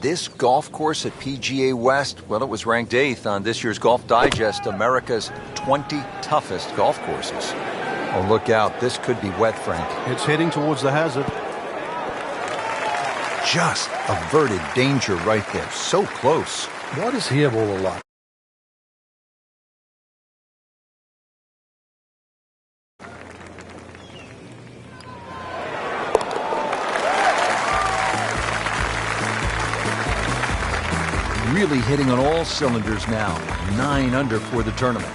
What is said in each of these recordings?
this golf course at PGA West, well, it was ranked 8th on this year's Golf Digest, America's 20 toughest golf courses. Oh, look out. This could be wet, Frank. It's heading towards the hazard. Just averted danger right there. So close. Why does he have all the luck? Really hitting on all cylinders now. 9 under for the tournament.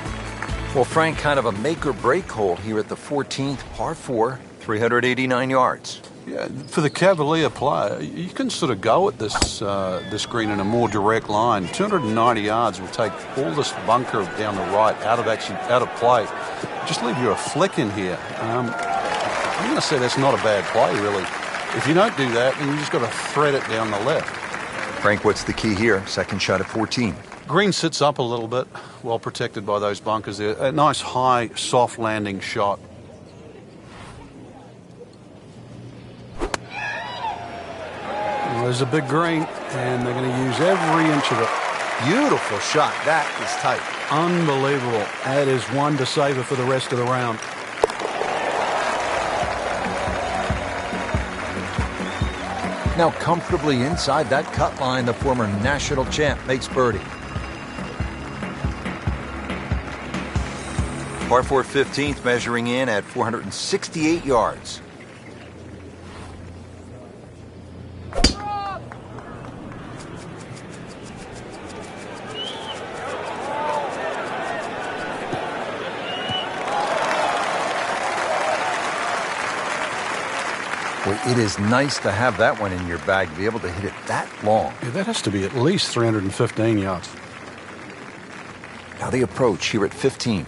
Well, Frank, kind of a make-or-break hole here at the 14th, par 4, 389 yards. Yeah, for the Cavalier player, you can sort of go at this green in a more direct line. 290 yards will take all this bunker down the right out of play. Just leave you a flick in here. I'm going to say that's not a bad play, really. If you don't do that, then you just got to thread it down the left. Frank, what's the key here? Second shot at 14. Green sits up a little bit, well protected by those bunkers there. A nice high, soft landing shot. Well, there's a big green, and they're going to use every inch of it. Beautiful shot. That is tight. Unbelievable. That is one to savor for the rest of the round. Now comfortably inside that cut line, the former national champ makes birdie. Par 4 15th, measuring in at 468 yards. Well, it is nice to have that one in your bag, to be able to hit it that long. Yeah, that has to be at least 315 yards. Now the approach here at 15.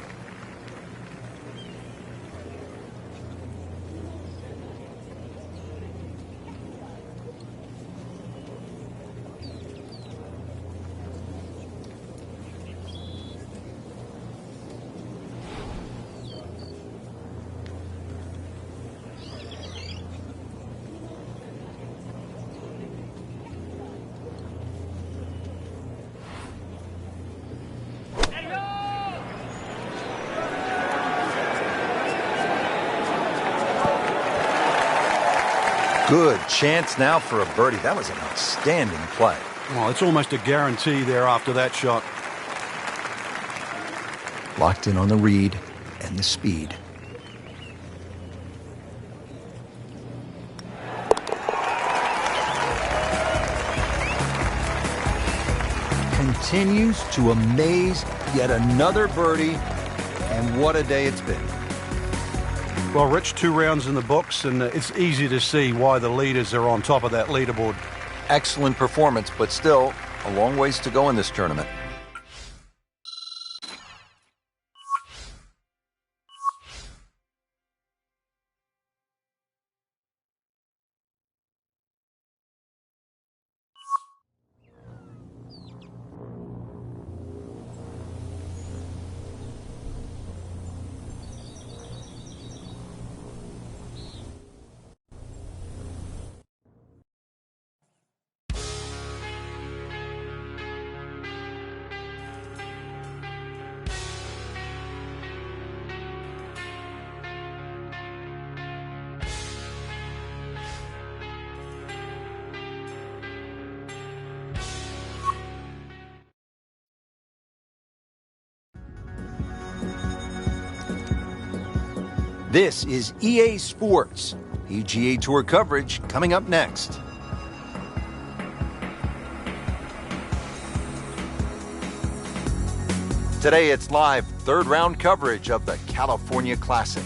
Good chance now for a birdie. That was an outstanding play. Well, it's almost a guarantee there after that shot. Locked in on the read and the speed. Continues to amaze. Yet another birdie. And what a day it's been. Well, Rich, 2 rounds in the books, and it's easy to see why the leaders are on top of that leaderboard. Excellent performance, but still a long ways to go in this tournament. This is EA Sports. PGA Tour coverage coming up next. Today it's live third round coverage of the California Classic.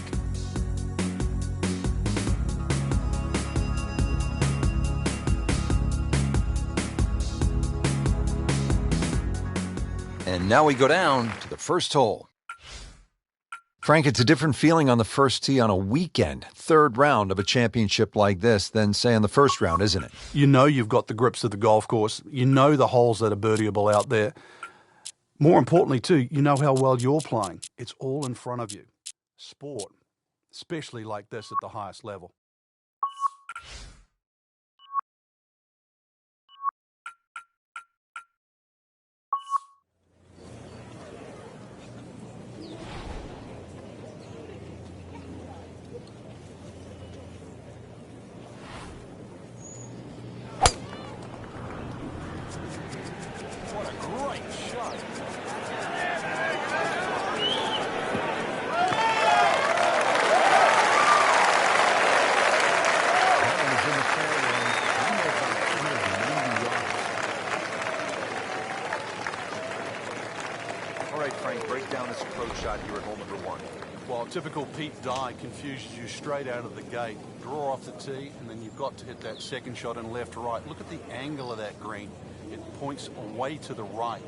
And now we go down to the first hole. Frank, it's a different feeling on the first tee on a weekend, third round of a championship like this than, say, on the first round, isn't it? You know you've got the grips of the golf course. You know the holes that are birdieable out there. More importantly, too, you know how well you're playing. It's all in front of you. Sport, especially like this at the highest level. great shot. All right, Frank, break down this approach shot here at hole number one. Well, typical Pete Dye confuses you straight out of the gate. Draw off the tee, and then you've got to hit that second shot in left to right. Look at the angle of that green. It points away to the right.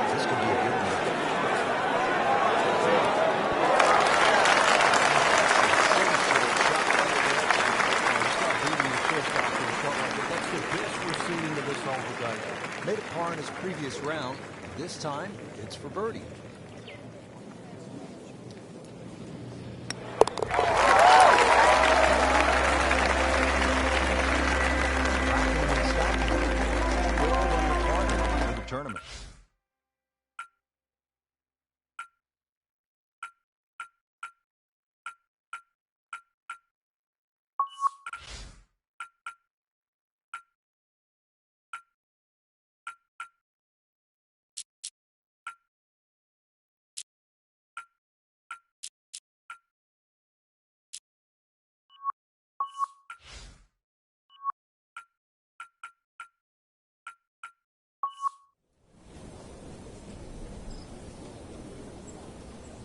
This could be a good one. Made a par in his previous round. This time, it's for birdie. The tournament.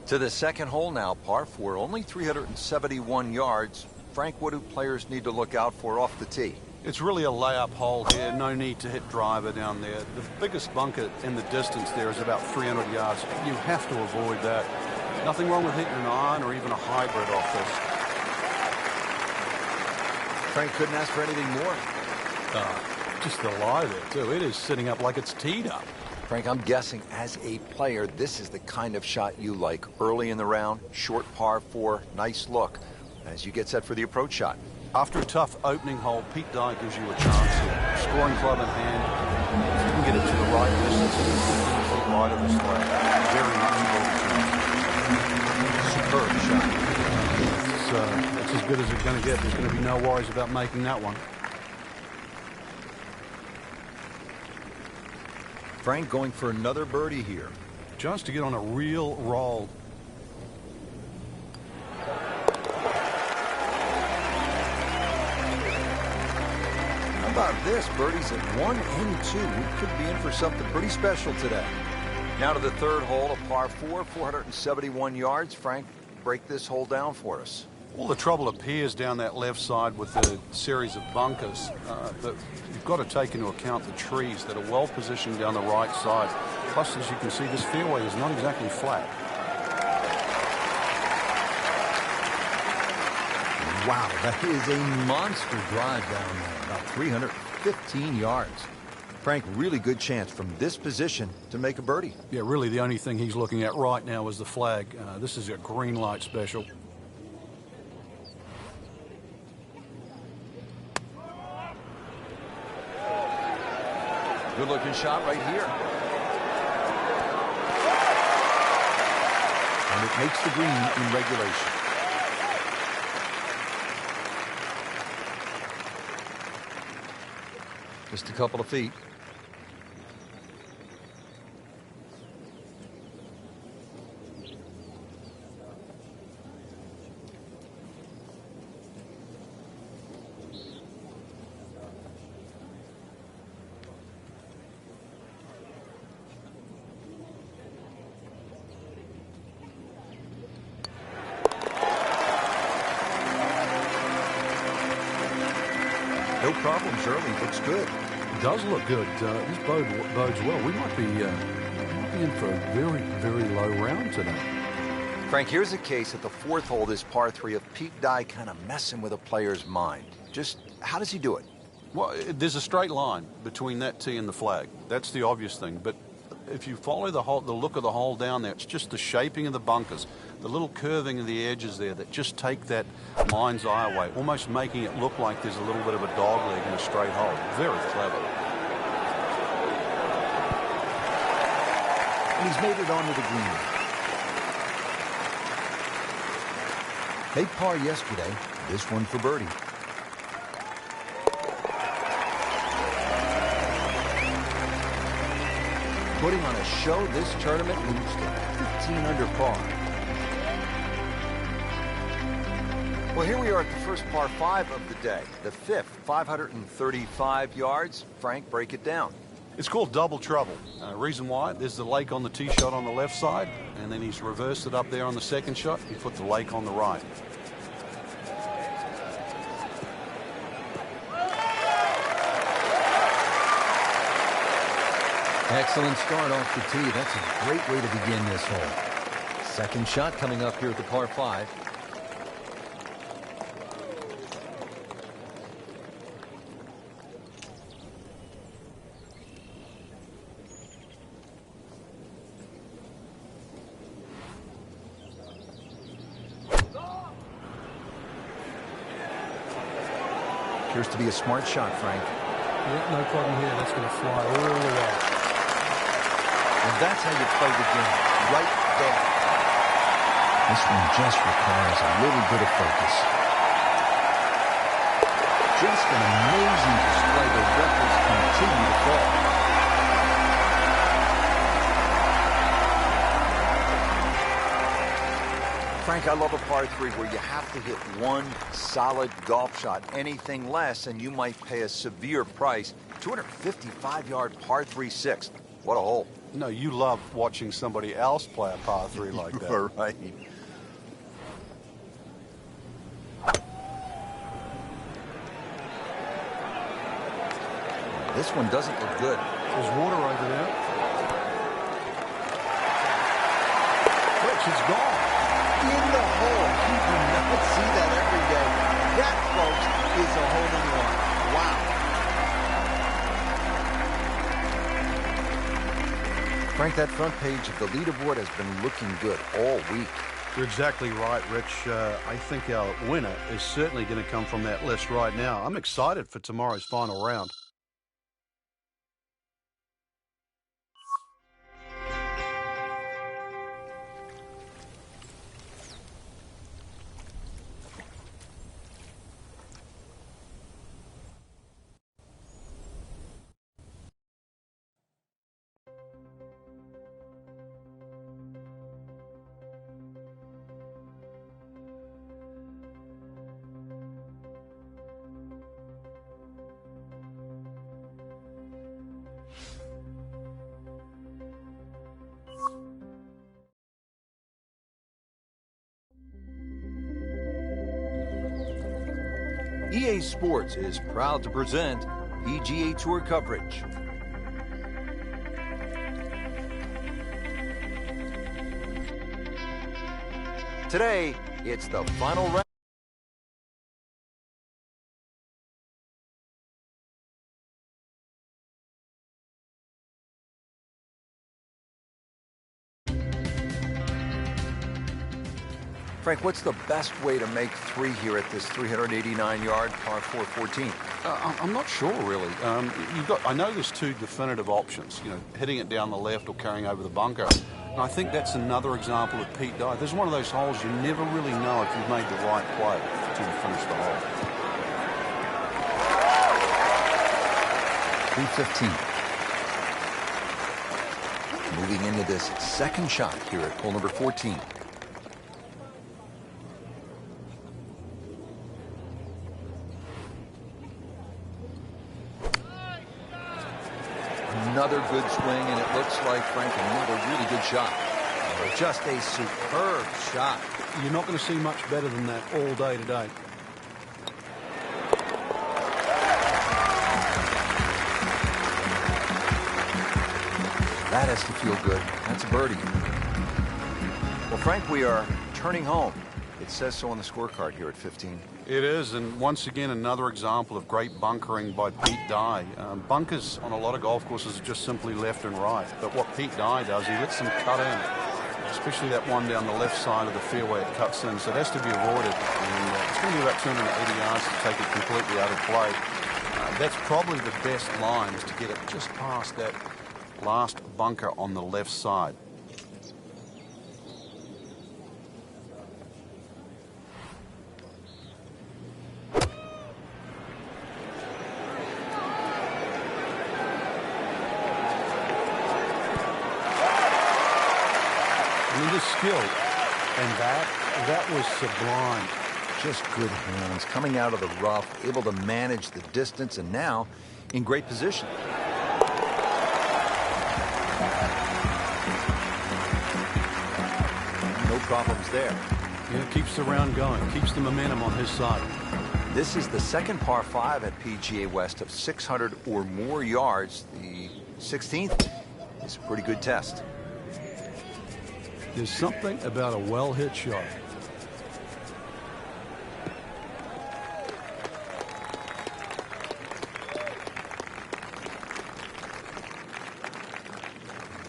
To the second hole now, par 4, only 371 yards. Frank, what do players need to look out for off the tee? It's really a layup hole here. No need to hit driver down there. The biggest bunker in the distance there is about 300 yards. You have to avoid that. Nothing wrong with hitting an iron or even a hybrid off this. Frank couldn't ask for anything more. Just the lie there, too. It is sitting up like it's teed up. Frank, I'm guessing as a player, this is the kind of shot you like. Early in the round, short par 4, nice look as you get set for the approach shot. After a tough opening hole, Pete Dye gives you a chance here. Scoring club in hand. If you can get it to the right distance, 15 feet wide of this flag. Very nice Superb shot. It's as good as it's going to get. There's going to be no worries about making that one. Frank going for another birdie here. Chance to get on a real roll. How about this? Birdies at 1 and 2. We could be in for something pretty special today. Now to the third hole, a par 4, 471 yards. Frank, break this hole down for us. Well, the trouble appears down that left side with the series of bunkers. You've got to take into account the trees that are well positioned down the right side. Plus, as you can see, this fairway is not exactly flat. Wow, that is a monster drive down there, about 315 yards. Frank, really good chance from this position to make a birdie. Yeah, really the only thing he's looking at right now is the flag. This is a green light special. Good looking shot right here. And it makes the green in regulation. Just a couple of feet. No problems early. Looks good. It does look good. This bodes well. We might be in for a very, very low round today. Frank, here's a case at the fourth hole, this par 3 of Pete Dye kind of messing with a player's mind. Just how does he do it? Well, there's a straight line between that tee and the flag. That's the obvious thing. But if you follow the look of the hole down there, it's just the shaping of the bunkers, the little curving of the edges there that just take that mind's eye away, almost making it look like there's a little bit of a dog leg in a straight hole. Very clever. And he's made it onto the green. Made par yesterday, this one for birdie. Putting on a show, this tournament moves to 15 under par. Well, here we are at the first par 5 of the day, the fifth, 535 yards. Frank, break it down. It's called double trouble. Reason why, there's the lake on the tee shot on the left side, and then he's reversed it up there on the second shot. He put the lake on the right. Excellent start off the tee. That's a great way to begin this hole. Second shot coming up here at the par 5. Appears to be a smart shot, Frank. Yeah, no problem here. That's going to fly all the way. And that's how you play the game, right there. This one just requires a little bit of focus. Just an amazing display. The records continue to fall. Frank, I love a par 3 where you have to hit one solid golf shot. Anything less, and you might pay a severe price. 255-yard par 3-6. What a hole. No, you love watching somebody else play a par 3 like that. Right. This one doesn't look good. There's water over there. Rich is gone. In the hole. You do not see that every day. That, folks, is a hole-in-one. Wow. Frank, that front page of the leaderboard has been looking good all week. You're exactly right, Rich. I think our winner is certainly going to come from that list right now. I'm excited for tomorrow's final round. EA Sports is proud to present PGA Tour coverage. Today, it's the final round. Frank, what's the best way to make 3 here at this 389-yard par 4 14? I'm not sure, really. I know there's 2 definitive options, hitting it down the left or carrying over the bunker. And I think that's another example of Pete Dye. There's one of those holes you never really know if you've made the right play until you finish the hole. 315. Moving into this second shot here at hole number 14. Another good swing, and it looks like, Frank, another really good shot. Just a superb shot. You're not going to see much better than that all day today. That has to feel good. That's a birdie. Well, Frank, we are turning home. It says so on the scorecard here at 15. It is, and once again, another example of great bunkering by Pete Dye. Bunkers on a lot of golf courses are just simply left and right, but what Pete Dye does, he lets them cut in, especially that one down the left side of the fairway it cuts in, so it has to be avoided, and it's going to be about 280 yards to take it completely out of play. That's probably the best line, is to get it just past that last bunker on the left side. skill. And that was sublime. Just good hands, coming out of the rough, able to manage the distance, and now in great position. No problems there. Yeah, keeps the round going, keeps the momentum on his side. This is the second par 5 at PGA West of 600 or more yards. The 16th is a pretty good test. There's something about a well-hit shot.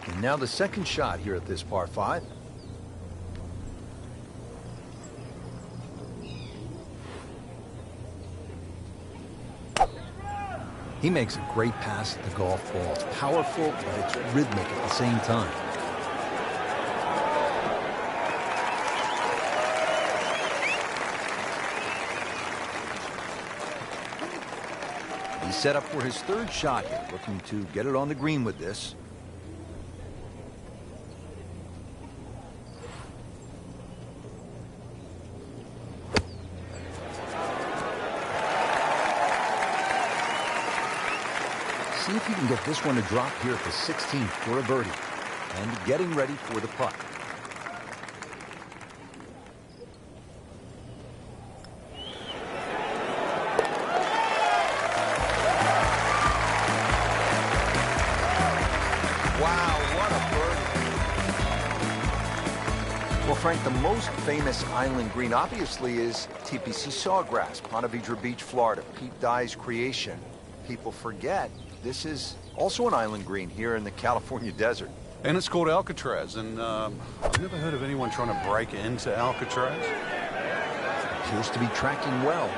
And now the second shot here at this par 5. He makes a great pass at the golf ball. It's powerful, but it's rhythmic at the same time. He's set up for his third shot here, looking to get it on the green with this. See if you can get this one to drop here at the 16th for a birdie. And getting ready for the putt. Wow, what a birdie. Well, Frank, the most famous island green obviously is TPC Sawgrass, Ponte Vedra Beach, Florida. Pete Dye's creation. People forget this is also an island green here in the California desert. And it's called Alcatraz, and I've never heard of anyone trying to break into Alcatraz. Appears to be tracking well.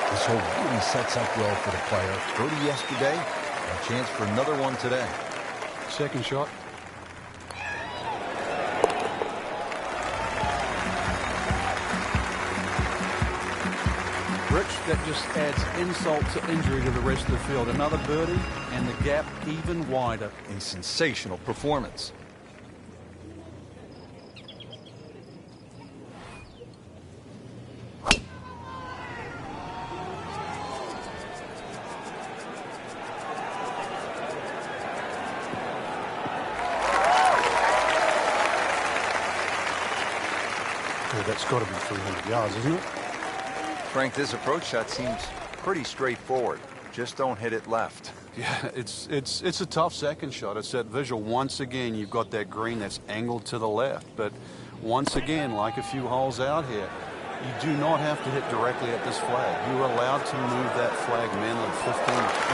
This hole really sets up well for the player. Birdie yesterday, and a chance for another one today. Second shot. Rich, that just adds insult to injury to the rest of the field. Another birdie, and the gap even wider. A sensational performance. Oh, that's got to be 300 yards, isn't it? Frank, this approach shot seems pretty straightforward. Just don't hit it left. Yeah, it's a tough second shot. It's that visual. Once again, you've got that green that's angled to the left. But once again, like a few holes out here, you do not have to hit directly at this flag. You're allowed to move that flag manually 15,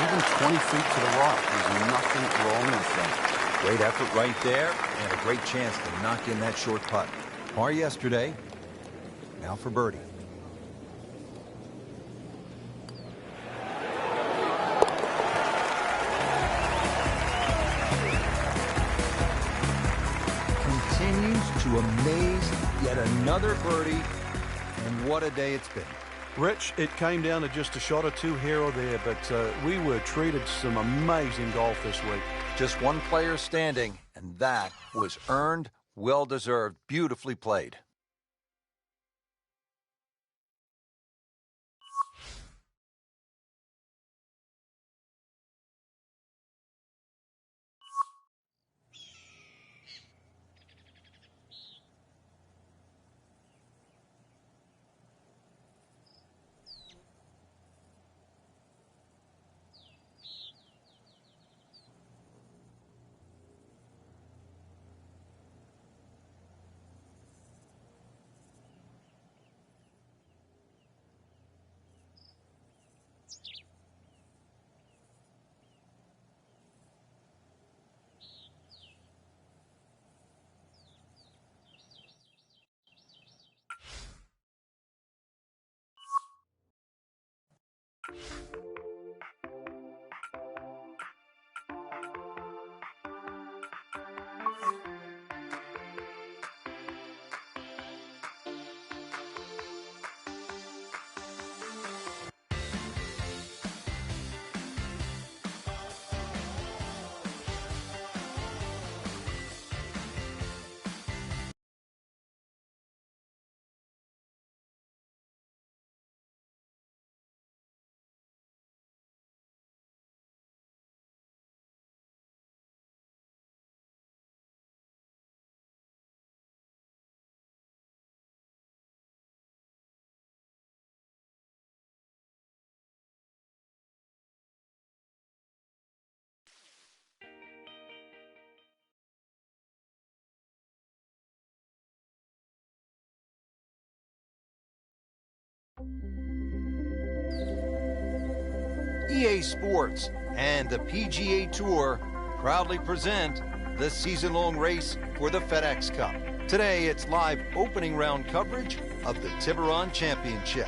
even 20 feet to the right. There's nothing wrong with that. Great effort right there, and a great chance to knock in that short putt. Par yesterday, now for birdie. Continues to amaze, yet another birdie, and what a day it's been. Rich, it came down to just a shot or two here or there, but we were treated some amazing golf this week. Just one player standing, and that was earned, well-deserved, beautifully played. EA Sports and the PGA Tour proudly present the season-long race for the FedEx Cup. Today, it's live opening round coverage of the Tiburon Championship.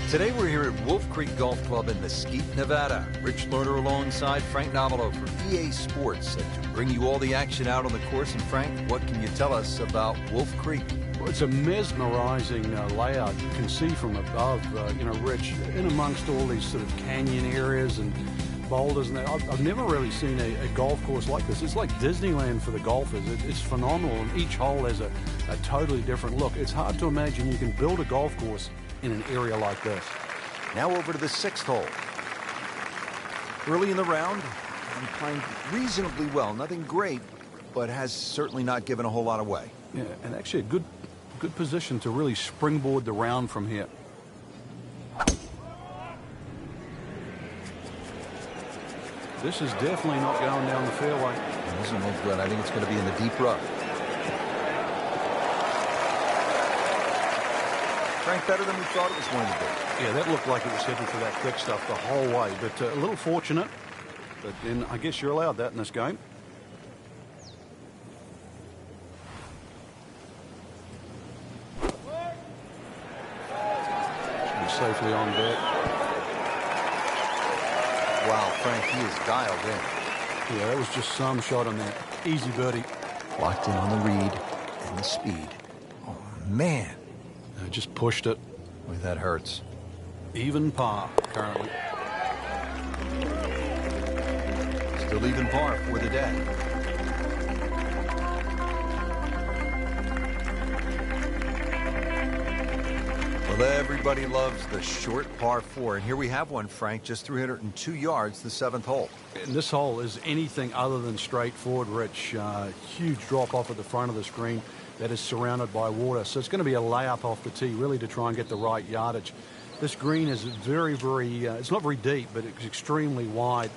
Today, we're here at Wolf Creek Golf Club in Mesquite, Nevada. Rich Lerner alongside Frank Novelo for EA Sports to bring you all the action out on the course. And Frank, what can you tell us about Wolf Creek? Well, it's a mesmerizing layout. You can see from above, Rich, in amongst all these sort of canyon areas and boulders. And I've never really seen a golf course like this. It's like Disneyland for the golfers. It's phenomenal, and each hole has a totally different look. It's hard to imagine you can build a golf course in an area like this. Now over to the 6th hole. Early in the round, I'm playing reasonably well. Nothing great, but has certainly not given a whole lot away. Yeah, and actually a good position to really springboard the round from here. This is definitely not going down the fairway. This is no good. I think it's going to be in the deep rough. Frank, better than we thought it was going to be. Yeah, that looked like it was heading for that thick stuff the whole way, but a little fortunate. But then I guess you're allowed that in this game. Should be safely on deck. Wow, Frank, he is dialed in. Yeah, that was just some shot on that. Easy birdie. Locked in on the read and the speed. Oh, man. Just pushed it. Boy, that hurts. Even par currently. Still even par for the day. Well, everybody loves the short par 4. And here we have one, Frank, just 302 yards, the 7th hole. And this hole is anything other than straightforward, Rich. Huge drop off at the front of the screen that is surrounded by water. So it's going to be a layup off the tee, really, to try and get the right yardage. This green is very, it's not very deep, but it's extremely wide.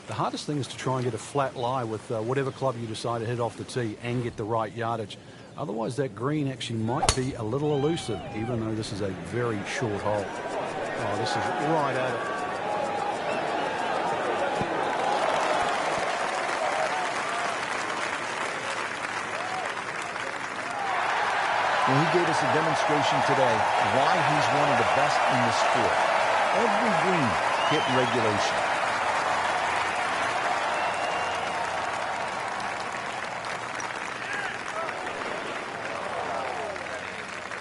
The hardest thing is to try and get a flat lie with whatever club you decide to hit off the tee and get the right yardage. Otherwise, that green actually might be a little elusive, even though this is a very short hole. Oh, this is right at it. Well, he gave us a demonstration today why he's one of the best in the sport. Every green hit regulation.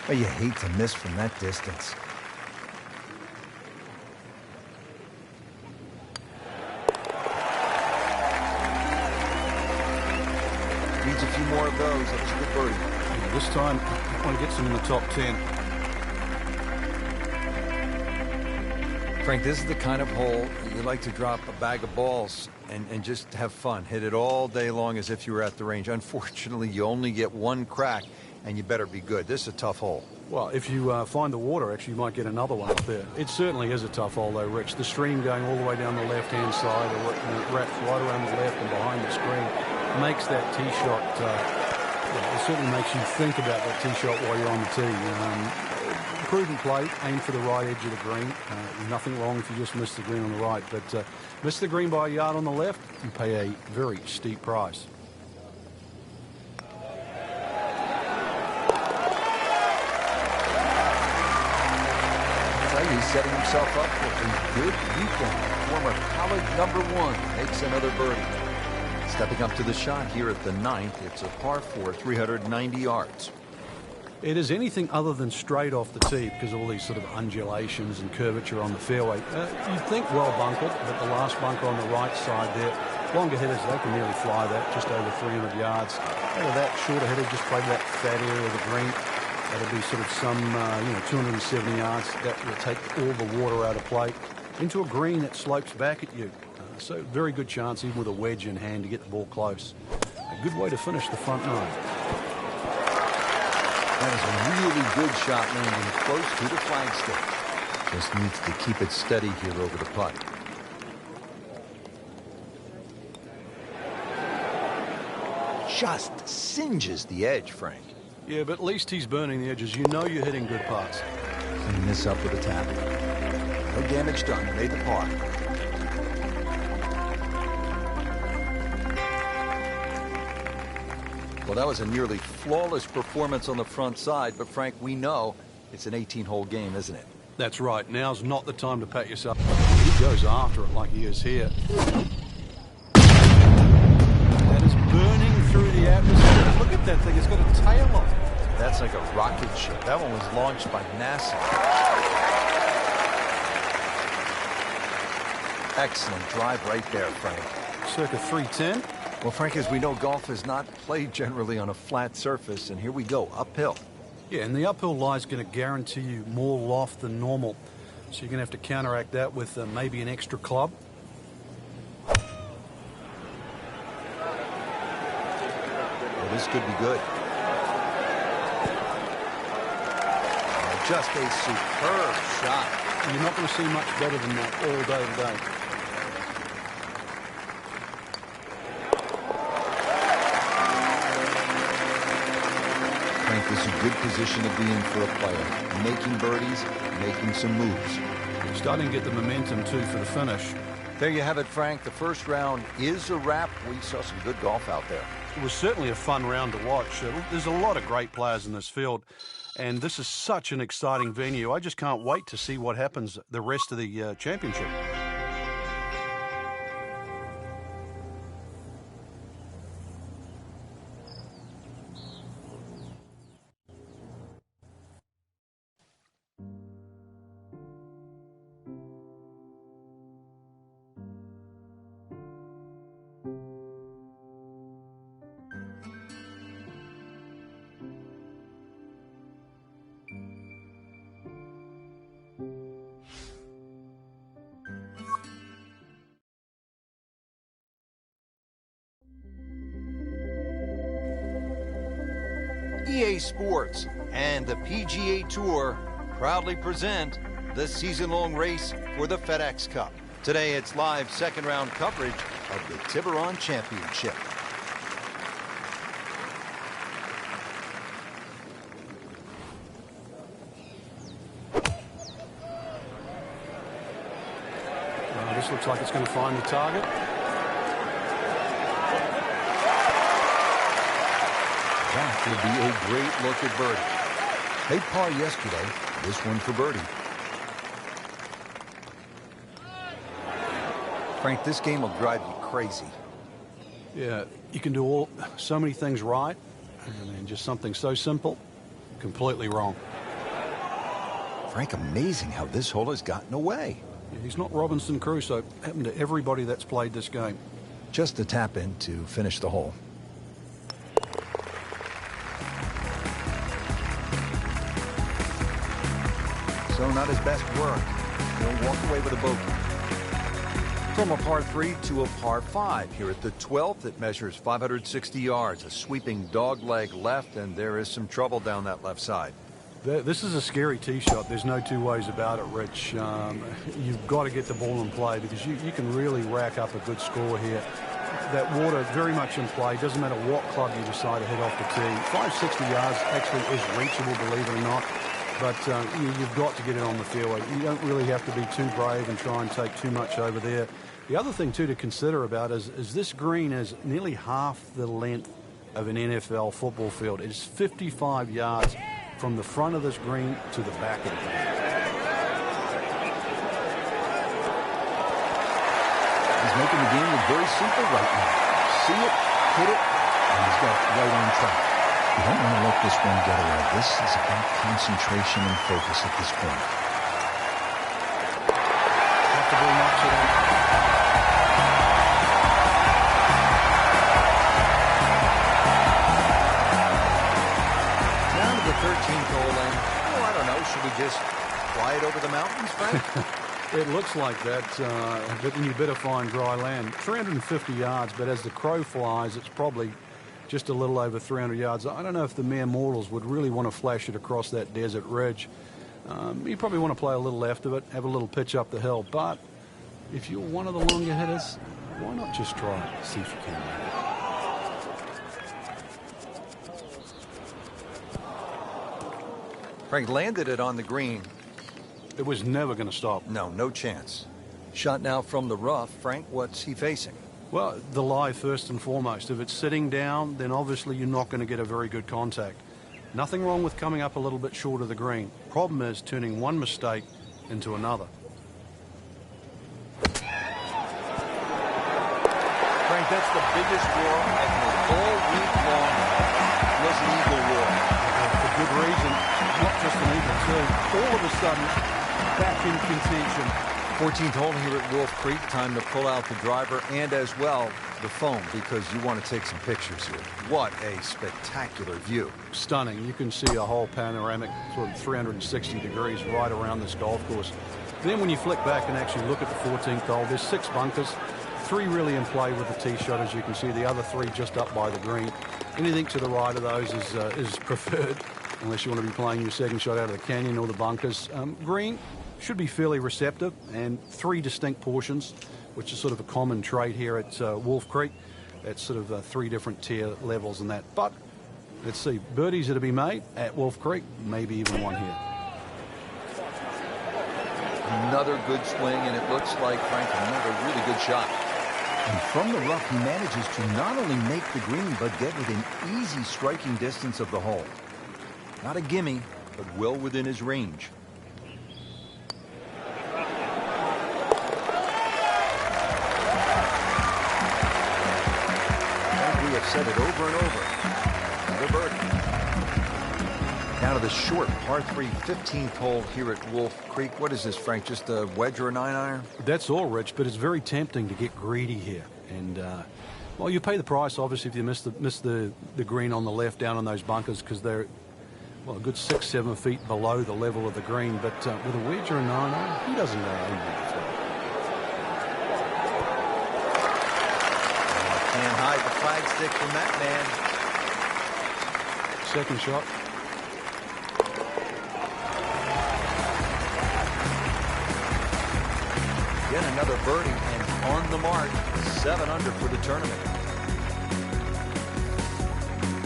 But you hate to miss from that distance. Needs a few more of those. That's a good birdie. This time, I want to get some in the top 10. Frank, this is the kind of hole you like to drop a bag of balls and just have fun. Hit it all day long as if you were at the range. Unfortunately, you only get one crack, and you better be good. This is a tough hole. Well, if you find the water, actually, you might get another one up there. It certainly is a tough hole, though, Rich. The stream going all the way down the left-hand side, or it wraps right around the left and behind the screen, makes that tee shot... it certainly makes you think about that tee shot while you're on the tee. Prudent play, aim for the right edge of the green. Nothing wrong if you just miss the green on the right, but miss the green by a yard on the left, you pay a very steep price. He's setting himself up for a good weekend. Former college #1 makes another birdie. Stepping up to the shot here at the 9th, it's a par 4, 390 yards. It is anything other than straight off the tee because of all these sort of undulations and curvature on the fairway. You'd think well bunkered, but the last bunker on the right side there, longer hitters, they can nearly fly that, just over 300 yards. Out of that, shorter hitter just played that fat area of the green. That'll be sort of some, 270 yards. That will take all the water out of play into a green that slopes back at you. So very good chance, even with a wedge in hand, to get the ball close. A good way to finish the front nine. That is a really good shot, landing close to the flagstick. Just needs to keep it steady here over the putt. Just singes the edge, Frank. Yeah, but at least he's burning the edges. You know you're hitting good putts. Clean this up with a tap. No damage done. Made the par. Well, that was a nearly flawless performance on the front side, but Frank, we know it's an 18-hole game, isn't it? That's right. Now's not the time to pat yourself. He goes after it like he is here. That is burning through the atmosphere. Look at that thing. It's got a tail on it. That's like a rocket ship. That one was launched by NASA. Excellent drive right there, Frank. Circa 310. Well, Frank, as we know, golf is not played generally on a flat surface, and here we go, uphill. Yeah, and the uphill lie is going to guarantee you more loft than normal. So you're going to have to counteract that with maybe an extra club. Well, this could be good. Just a superb shot. You're not going to see much better than that all day today. Frank, this is a good position to be in for a player. Making birdies, making some moves. Starting to get the momentum, too, for the finish. There you have it, Frank. The first round is a wrap. We saw some good golf out there. It was certainly a fun round to watch. There's a lot of great players in this field, and this is such an exciting venue. I just can't wait to see what happens the rest of the championship. EA Sports and the PGA Tour proudly present the season-long race for the FedEx Cup. Today it's live second-round coverage of the Tiburon Championship. This looks like it's going to find the target. That would be a great look at birdie. Made par yesterday. This one for birdie. Frank, this game will drive you crazy. Yeah, you can do so many things right, and then just something so simple, completely wrong. Frank, amazing how this hole has gotten away. Yeah, he's not Robinson Crusoe. Happened to everybody that's played this game. Just a tap in to finish the hole. So not his best work. He'll walk away with a bogey. From a par 3 to a par 5. Here at the 12th, it measures 560 yards. A sweeping dog leg left, and there is some trouble down that left side. This is a scary tee shot. There's no two ways about it, Rich. You've got to get the ball in play because you can really rack up a good score here. That water very much in play. Doesn't matter what club you decide to hit off the tee. 560 yards actually is reachable, believe it or not. But you've got to get it on the fairway. You don't really have to be too brave and try and take too much over there. The other thing, too, to consider about is this green is nearly half the length of an NFL football field. It is 55 yards from the front of this green to the back of the green. He's making the game look very simple right now. See it, hit it, and he's got it right on track. You don't want to let this one get away. This is about concentration and focus at this point. Comfortably knocks it on. Down to the 13th hole, and oh, I don't know. Should we just fly it over the mountains, Frank? It looks like that, but then you better find dry land. 350 yards, but as the crow flies, it's probably just a little over 300 yards. I don't know if the mere mortals would really want to flash it across that desert ridge. You probably want to play a little left of it, have a little pitch up the hill. But if you're one of the longer hitters, why not just try it, see if you can. Frank landed it on the green. It was never going to stop. No chance. Shot now from the rough. Frank, what's he facing? Well, the lie first and foremost. If it's sitting down, then obviously you're not going to get a very good contact. Nothing wrong with coming up a little bit short of the green. Problem is turning one mistake into another. Frank, that's the biggest roar I've heard all week long. Was an eagle roar. For good reason, not just an eagle too. All of a sudden, back in contention. 14th hole here at Wolf Creek. Time to pull out the driver and as well the phone because you want to take some pictures here. What a spectacular view. Stunning. You can see a whole panoramic sort of 360 degrees right around this golf course. Then when you flick back and actually look at the 14th hole, there's 6 bunkers. 3 really in play with the tee shot, as you can see. The other 3 just up by the green. Anything to the right of those is preferred, unless you want to be playing your second shot out of the canyon or the bunkers. Green should be fairly receptive, and 3 distinct portions, which is sort of a common trait here at Wolf Creek. It's sort of 3 different tier levels and that. But let's see, birdies are to be made at Wolf Creek, maybe even one here. Another good swing, and it looks like, Frank, another really good shot. And from the rough, he manages to not only make the green, but get within easy striking distance of the hole. Not a gimme, but well within his range. And we have said it over and over. Another birdie. Now to the short par 3 15th hole here at Wolf Creek. What is this, Frank? Just a wedge or a 9-iron? That's all, Rich, but it's very tempting to get greedy here. And, well, you pay the price, obviously, if you miss the green on the left down on those bunkers because they're, well, a good 6-7 feet below the level of the green. But with a wedge or a 9-iron, he doesn't know anything. Can't hide the flagstick from that man. Second shot. Again, another birdie, and on the mark, 7 under for the tournament.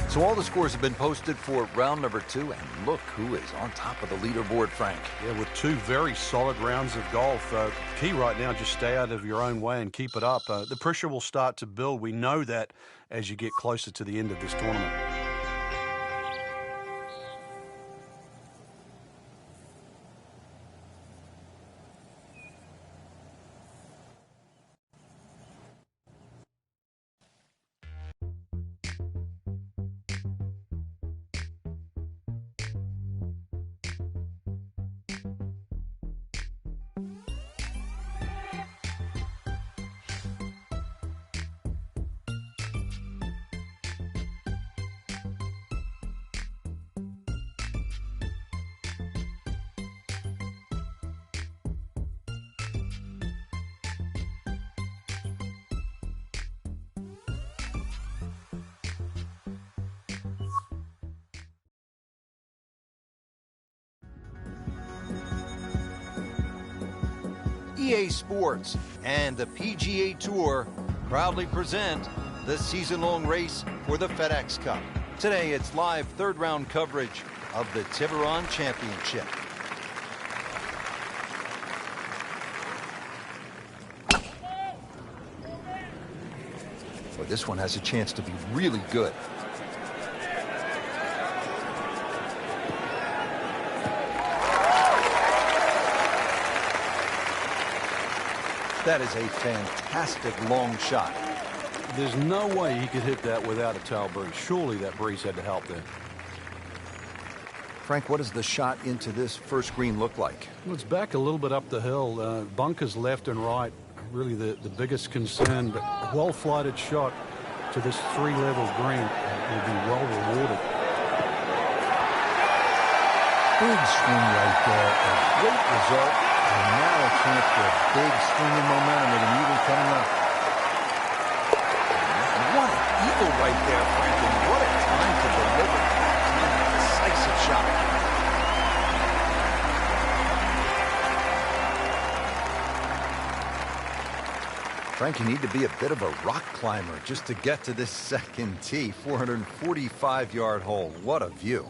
So all the scores have been posted for round number 2, and look who is on top of the leaderboard, Frank. Yeah, with 2 very solid rounds of golf. Key right now, just stay out of your own way and keep it up. The pressure will start to build. We know that as you get closer to the end of this tournament. EA Sports and the PGA Tour proudly present the season-long race for the FedEx Cup. Today, it's live third-round coverage of the Tiburon Championship. Well, this one has a chance to be really good. That is a fantastic long shot. There's no way he could hit that without a tail breeze. Surely that breeze had to help there. Frank, what does the shot into this first green look like? Well, it's back a little bit up the hill. Bunkers left and right, really the biggest concern. But a well-flighted shot to this 3-level green will be well rewarded. Big swing right there. A great result. And now a chance for a big swing in momentum with an eagle coming up. What an eagle right there, Frank, and what a time to deliver. A decisive shot. Frank, you need to be a bit of a rock climber just to get to this second tee. 445-yard hole. What a view.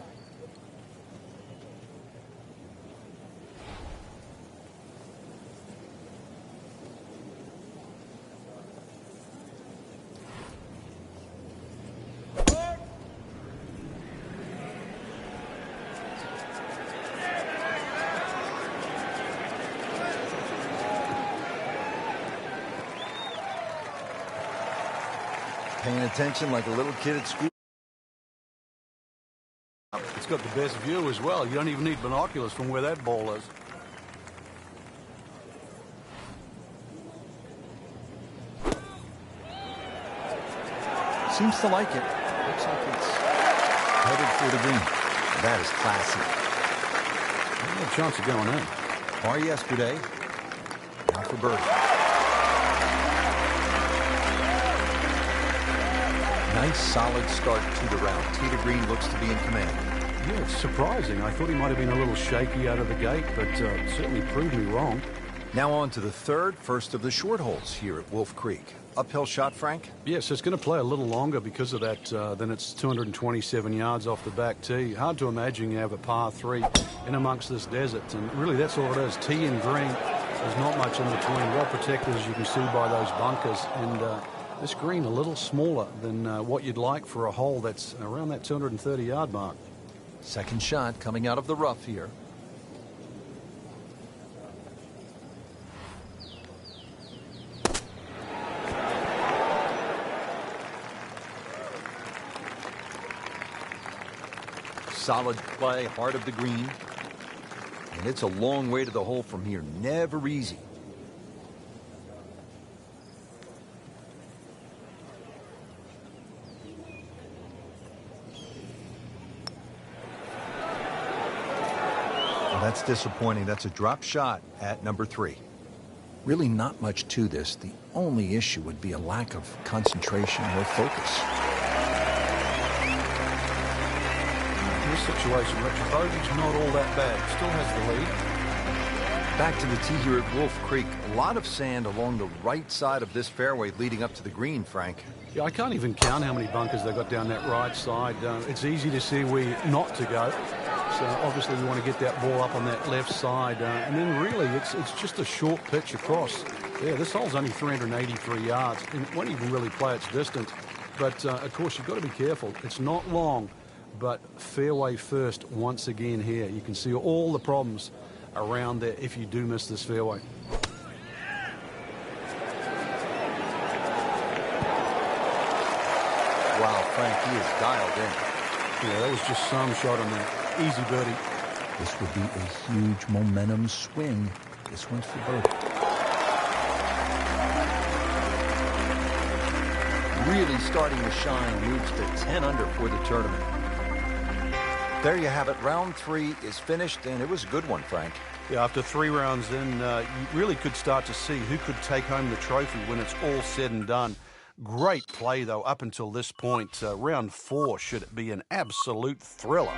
paying attention like a little kid at school. It's got the best view as well. You don't even need binoculars from where that ball is. Seems to like it. Looks like it's headed for the green. That is classy. No chance of going in. Par yesterday. Now for birdie. Nice solid start to the round. Tee to green looks to be in command. Yeah, it's surprising. I thought he might have been a little shaky out of the gate, but certainly proved me wrong. Now on to the third, first of the short holes here at Wolf Creek. Uphill shot, Frank? Yes, it's going to play a little longer because of that. Then it's 227 yards off the back tee. Hard to imagine you have a par 3 in amongst this desert. And really, that's all it is. Tee and green. There's not much in between. Well protected, as you can see by those bunkers. And this green a little smaller than what you'd like for a hole that's around that 230-yard mark. Second shot coming out of the rough here. Solid play, heart of the green. And it's a long way to the hole from here. Never easy. Well, that's disappointing. That's a drop shot at number 3. Really not much to this. The only issue would be a lack of concentration or focus. In this situation, Richard, bogey's not all that bad. Still has the lead. Back to the tee here at Wolf Creek. A lot of sand along the right side of this fairway leading up to the green, Frank. Yeah, I can't even count how many bunkers they've got down that right side. It's easy to see where not to go. So obviously we want to get that ball up on that left side. And then really it's just a short pitch across. Yeah, this hole's only 383 yards. And it won't even really play its distance. But of course you've got to be careful. It's not long, but fairway first once again here. You can see all the problems around there if you do miss this fairway. Wow, Frank, he is dialed in. Yeah, that was just some shot on that. Easy birdie. This would be a huge momentum swing. This one's for birdie. Really starting to shine, moves to 10 under for the tournament. There you have it. Round 3 is finished, and it was a good one, Frank. Yeah, after 3 rounds in, you really could start to see who could take home the trophy when it's all said and done. Great play, though, up until this point. Round 4 should be an absolute thriller.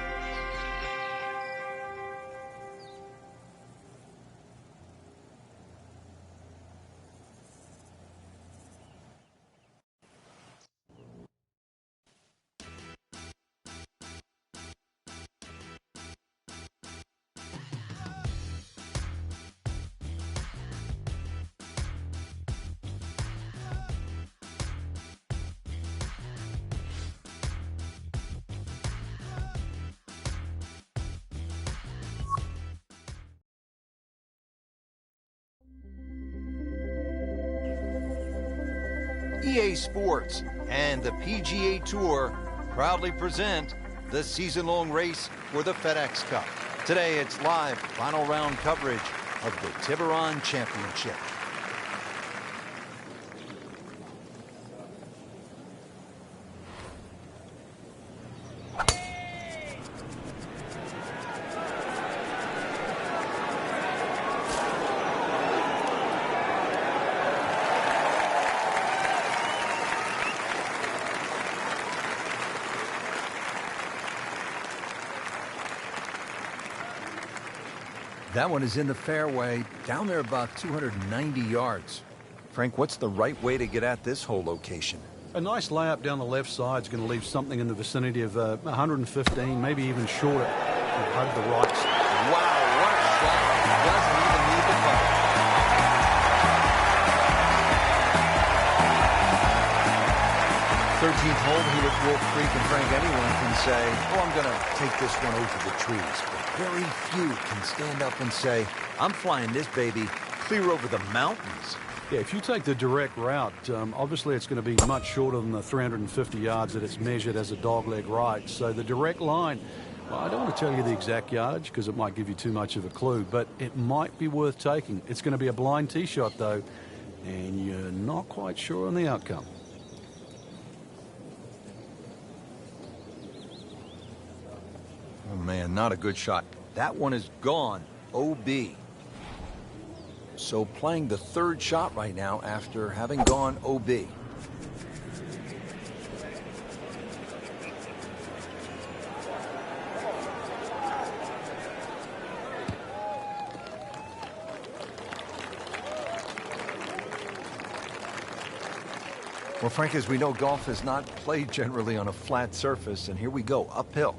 EA Sports and the PGA Tour proudly present the season-long race for the FedEx Cup. Today it's live final round coverage of the Tiburon Championship. That one is in the fairway, down there about 290 yards. Frank, what's the right way to get at this whole location? A nice layup down the left side is going to leave something in the vicinity of 115, maybe even shorter. Hug the right side. Wow, what a shot. He doesn't even need the putt. 13th hole here at Wolf Creek, and Frank, anyone can say, oh, I'm going to take this one over the trees. But very few can stand up and say, I'm flying this baby clear over the mountains. Yeah, if you take the direct route, obviously it's going to be much shorter than the 350 yards that it's measured as a dogleg right. So the direct line, well, I don't want to tell you the exact yardage because it might give you too much of a clue, but it might be worth taking. It's going to be a blind tee shot, though, and you're not quite sure on the outcome. Oh, man, not a good shot. That one is gone. OB. So playing the third shot right now after having gone OB. Well, Frank, as we know, golf is not played generally on a flat surface, and here we go, uphill.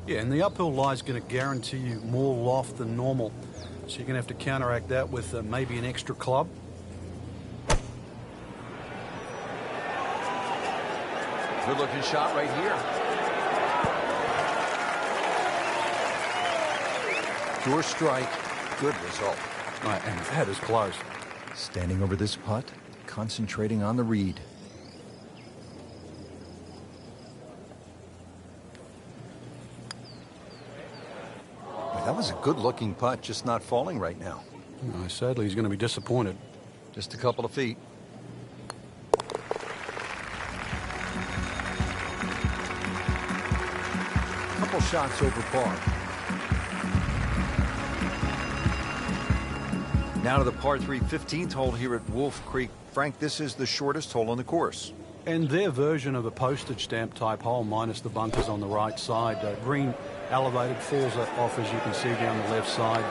Yeah, and the uphill lie is going to guarantee you more loft than normal. So you're going to have to counteract that with maybe an extra club. Good looking shot right here. Pure strike. Good result. Right, and that is close. Standing over this putt, concentrating on the read. That was a good-looking putt, just not falling right now. Sadly, he's going to be disappointed. Just a couple of feet. Couple shots over par. Now to the par 3 15th hole here at Wolf Creek. Frank, this is the shortest hole on the course. And their version of a postage stamp type hole, minus the bunkers on the right side. Green elevated, falls off as you can see down the left side.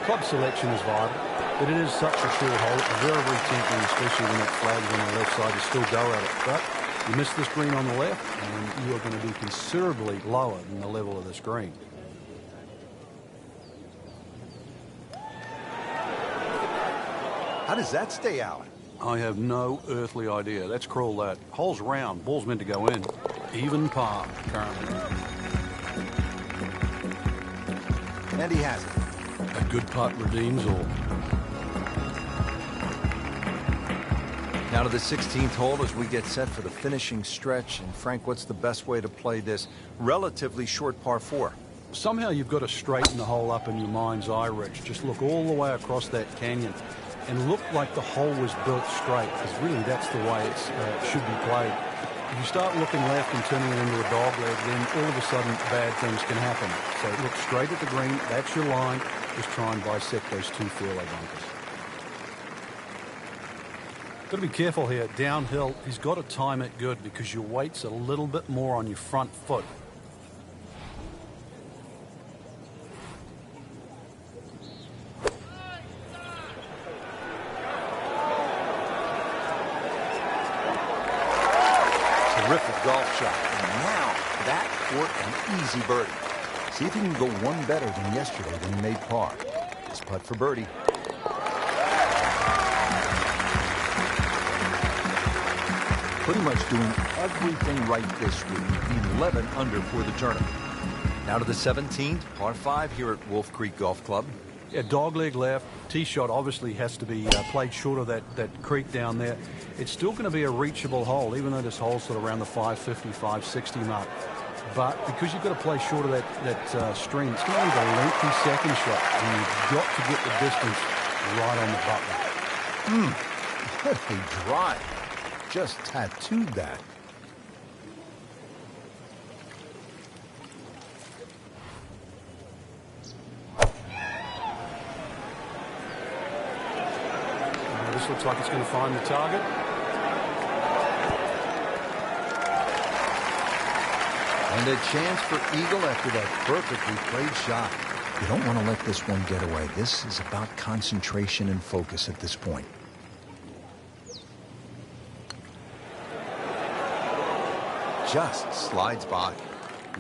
Club selection is vital, but it is such a short hole, very, very tempting, especially when that flag is on the left side, to still go at it. But you miss this green on the left, and you are going to be considerably lower than the level of this green. How does that stay out? I have no earthly idea. Let's crawl that. Hole's round. Ball's meant to go in. Even par currently. And he has it. A good putt redeems all. Now to the 16th hole as we get set for the finishing stretch. And Frank, what's the best way to play this relatively short par 4? Somehow you've got to straighten the hole up in your mind's eye, Rich. Just look all the way across that canyon and look like the hole was built straight, because really that's the way it should be played. If you start looking left and turning it into a dogleg, then all of a sudden bad things can happen. So look straight at the green. That's your line. Just try and bisect those two fairway bunkers. Got to be careful here. Downhill, he's got to time it good because your weight's a little bit more on your front foot. Terrific golf shot. And now that for an easy birdie. See if he can go one better than yesterday when he made par. His putt for birdie. Pretty much doing everything right this week. 11 under for the tournament. Now to the 17th, par 5 here at Wolf Creek Golf Club. Yeah, dogleg left. Tee shot obviously has to be played short of that creek down there. It's still going to be a reachable hole, even though this hole's sort of around the 550, 560 mark. But because you've got to play short of that stream, it's going to be a lengthy second shot, and you've got to get the distance right on the button. What a drive. Just tattooed that. This looks like it's going to find the target. And a chance for eagle after that perfectly played shot. You don't want to let this one get away. This is about concentration and focus at this point. Just slides by.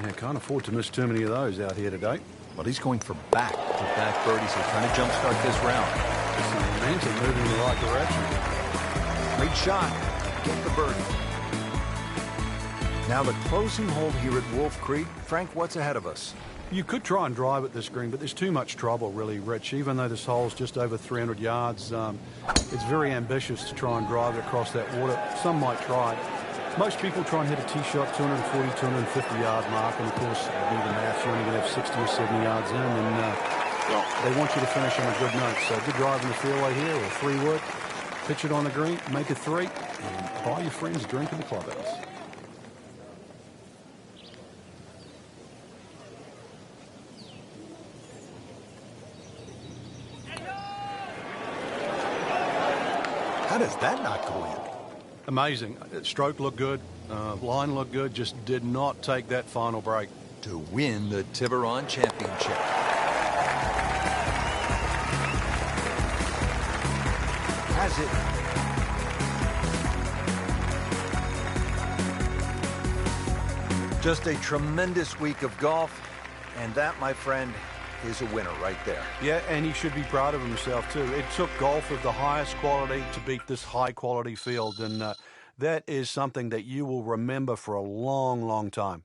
Yeah, can't afford to miss too many of those out here today. Well, he's going for back-to-back birdies. He's trying to jumpstart this round. This is momentum moving in the right direction. Great shot. Get the birdie. Now the closing hole here at Wolf Creek. Frank, what's ahead of us? You could try and drive at this green, but there's too much trouble, really, Rich. Even though this hole's just over 300 yards, it's very ambitious to try and drive it across that water. Some might try. Most people try and hit a tee shot 240, 250 yard mark, and of course, you do the math, you're only going to have 60 or 70 yards in, and they want you to finish on a good note. So good drive in the fairway here, or 3-wood, pitch it on the green, make it 3, and buy your friends a drink in the clubhouse. How does that not go in? Amazing. Stroke looked good. Line looked good. Just did not take that final break. To win the Tiburon Championship. Has it. Just a tremendous week of golf. And that, my friend, is a winner right there. Yeah, and he should be proud of himself, too. It took golf of the highest quality to beat this high-quality field, and that is something that you will remember for a long, long time.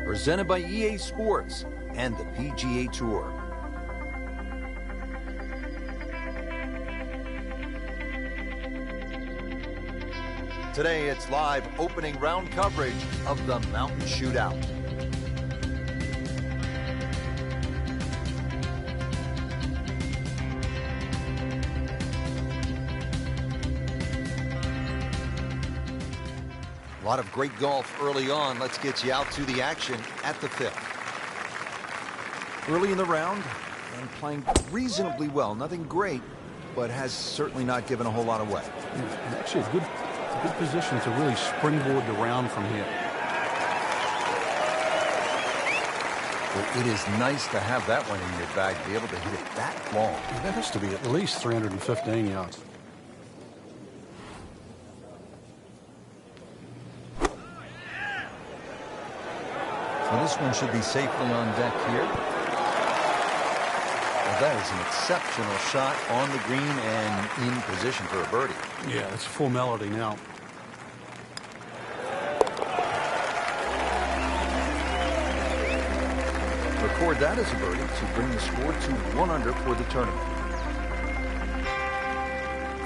Presented by EA Sports and the PGA Tour. Today, it's live opening round coverage of the Mountain Shootout. A lot of great golf early on. Let's get you out to the action at the 5th. Early in the round and playing reasonably well. Nothing great, but has certainly not given a whole lot away. Yeah, actually, a good position to really springboard the round from here. Well, it is nice to have that one in your bag, to be able to hit it that long. That has to be at least 315 yards. Well, this one should be safely on deck here. Well, that is an exceptional shot on the green and in position for a birdie. Yeah, it's a formality now. Record that as a birdie to bring the score to 1 under for the tournament.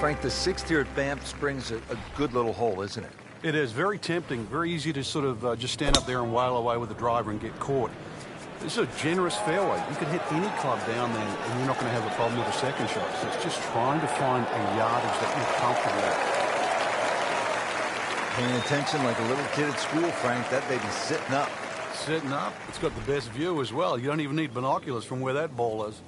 Frank, the 6th here at Banff Springs, a good little hole, isn't it? It is very tempting, very easy to sort of just stand up there and wail away with the driver and get caught. This is a generous fairway. You could hit any club down there and you're not going to have a problem with a second shot. So it's just trying to find a yardage that you're comfortable with. Paying attention like a little kid at school, Frank. That baby's sitting up. Sitting up. It's got the best view as well. You don't even need binoculars from where that ball is.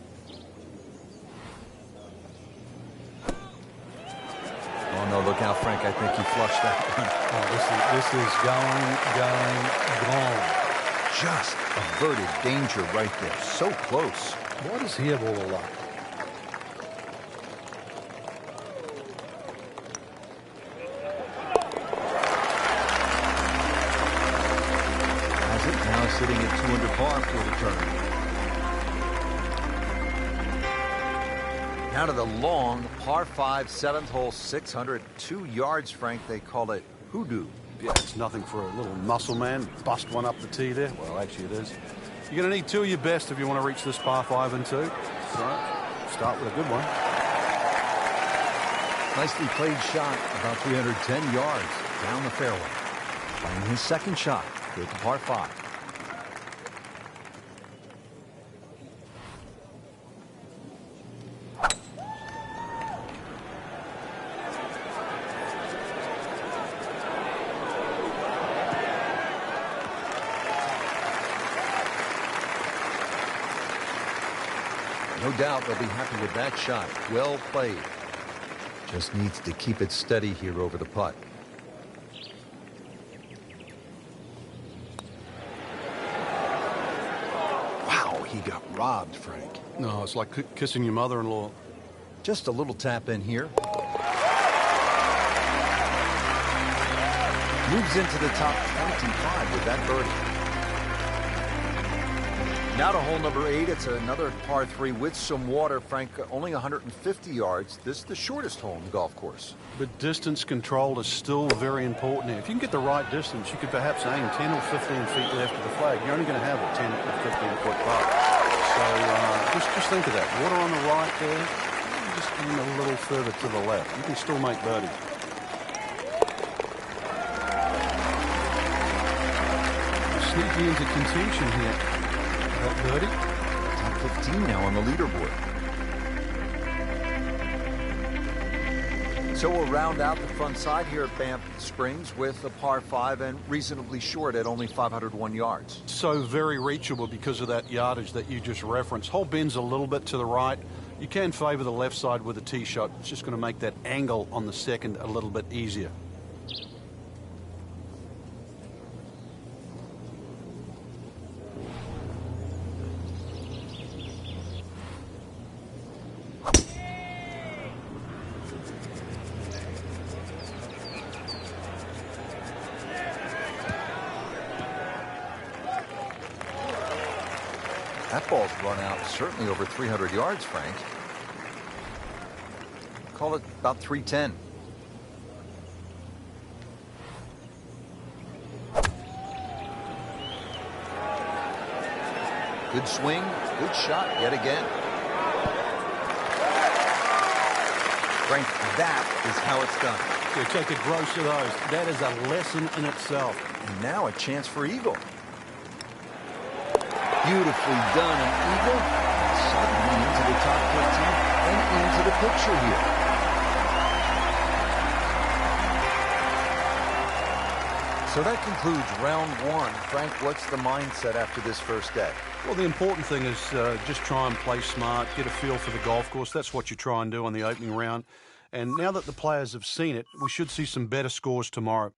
Oh, no, look out, Frank. I think he flushed that one. Oh, this is gone. Just averted danger right there. So close. Why does he have all the luck? Has it now sitting at 2 under par for the tournament. Now to the long par 5 7th hole, 602 yards, Frank. They call it hoodoo. Yeah, it's nothing for a little muscle man. Bust one up the tee there. Well, actually it is. You're going to need 2 of your best if you want to reach this par 5 and 2. So start with a good one. Nicely played shot, about 310 yards down the fairway. Playing his second shot with the par 5. No doubt they'll be happy with that shot. Well played. Just needs to keep it steady here over the putt. Wow, he got robbed, Frank. No, it's like kissing your mother-in-law. Just a little tap in here. Moves into the top 25 with that birdie. Now to hole number 8. It's another par 3 with some water, Frank. Only 150 yards. This is the shortest hole in the golf course. But distance control is still very important here. If you can get the right distance, you could perhaps aim 10 or 15 feet left of the flag. You're only going to have a 10 or 15-foot putt. So just think of that. Water on the right there. Just aim a little further to the left. You can still make birdie. Sneaky into contention here. That birdie. Top 15 now on the leaderboard. So we'll round out the front side here at Banff Springs with a par 5 and reasonably short at only 501 yards. So very reachable because of that yardage that you just referenced. Hole bends a little bit to the right. You can favor the left side with a tee shot. It's just going to make that angle on the second a little bit easier. That ball's run out certainly over 300 yards, Frank. Call it about 310. Good swing, good shot yet again. Frank, that is how it's done. You take a gross of those. That is a lesson in itself. And now a chance for eagle. Beautifully done, an eagle. And suddenly into the top 15 and into the picture here. So that concludes round one. Frank, what's the mindset after this first day? Well, the important thing is just try and play smart, get a feel for the golf course. That's what you try and do on the opening round. And now that the players have seen it, we should see some better scores tomorrow.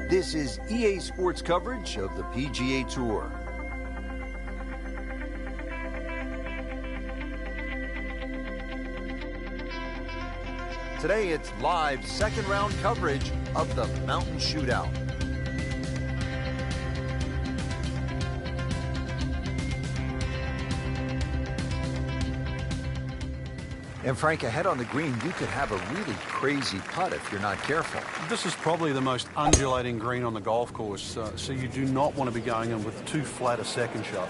This is EA Sports coverage of the PGA Tour. Today it's live second round coverage of the Mountain Shootout. And Frank, ahead on the green, you could have a really crazy putt if you're not careful. This is probably the most undulating green on the golf course, so you do not want to be going in with too flat a second shot.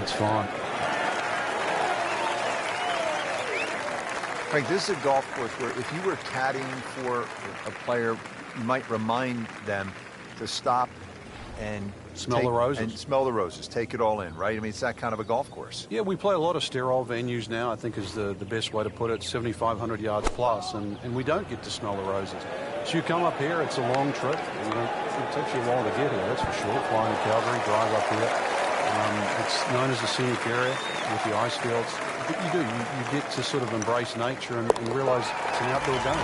It's fine. Frank, this is a golf course where if you were caddying for a player, you might remind them to stop and smell the roses. And smell the roses. Take it all in, right? I mean, it's that kind of a golf course. Yeah, we play a lot of sterile venues now, I think is the best way to put it, 7,500 yards plus, and we don't get to smell the roses. So you come up here, it's a long trip. It takes you a while to get here, that's for sure. Flying to Calgary, drive up here. It's known as a scenic area with the ice fields. But you do, you get to sort of embrace nature and realize it's an outdoor game.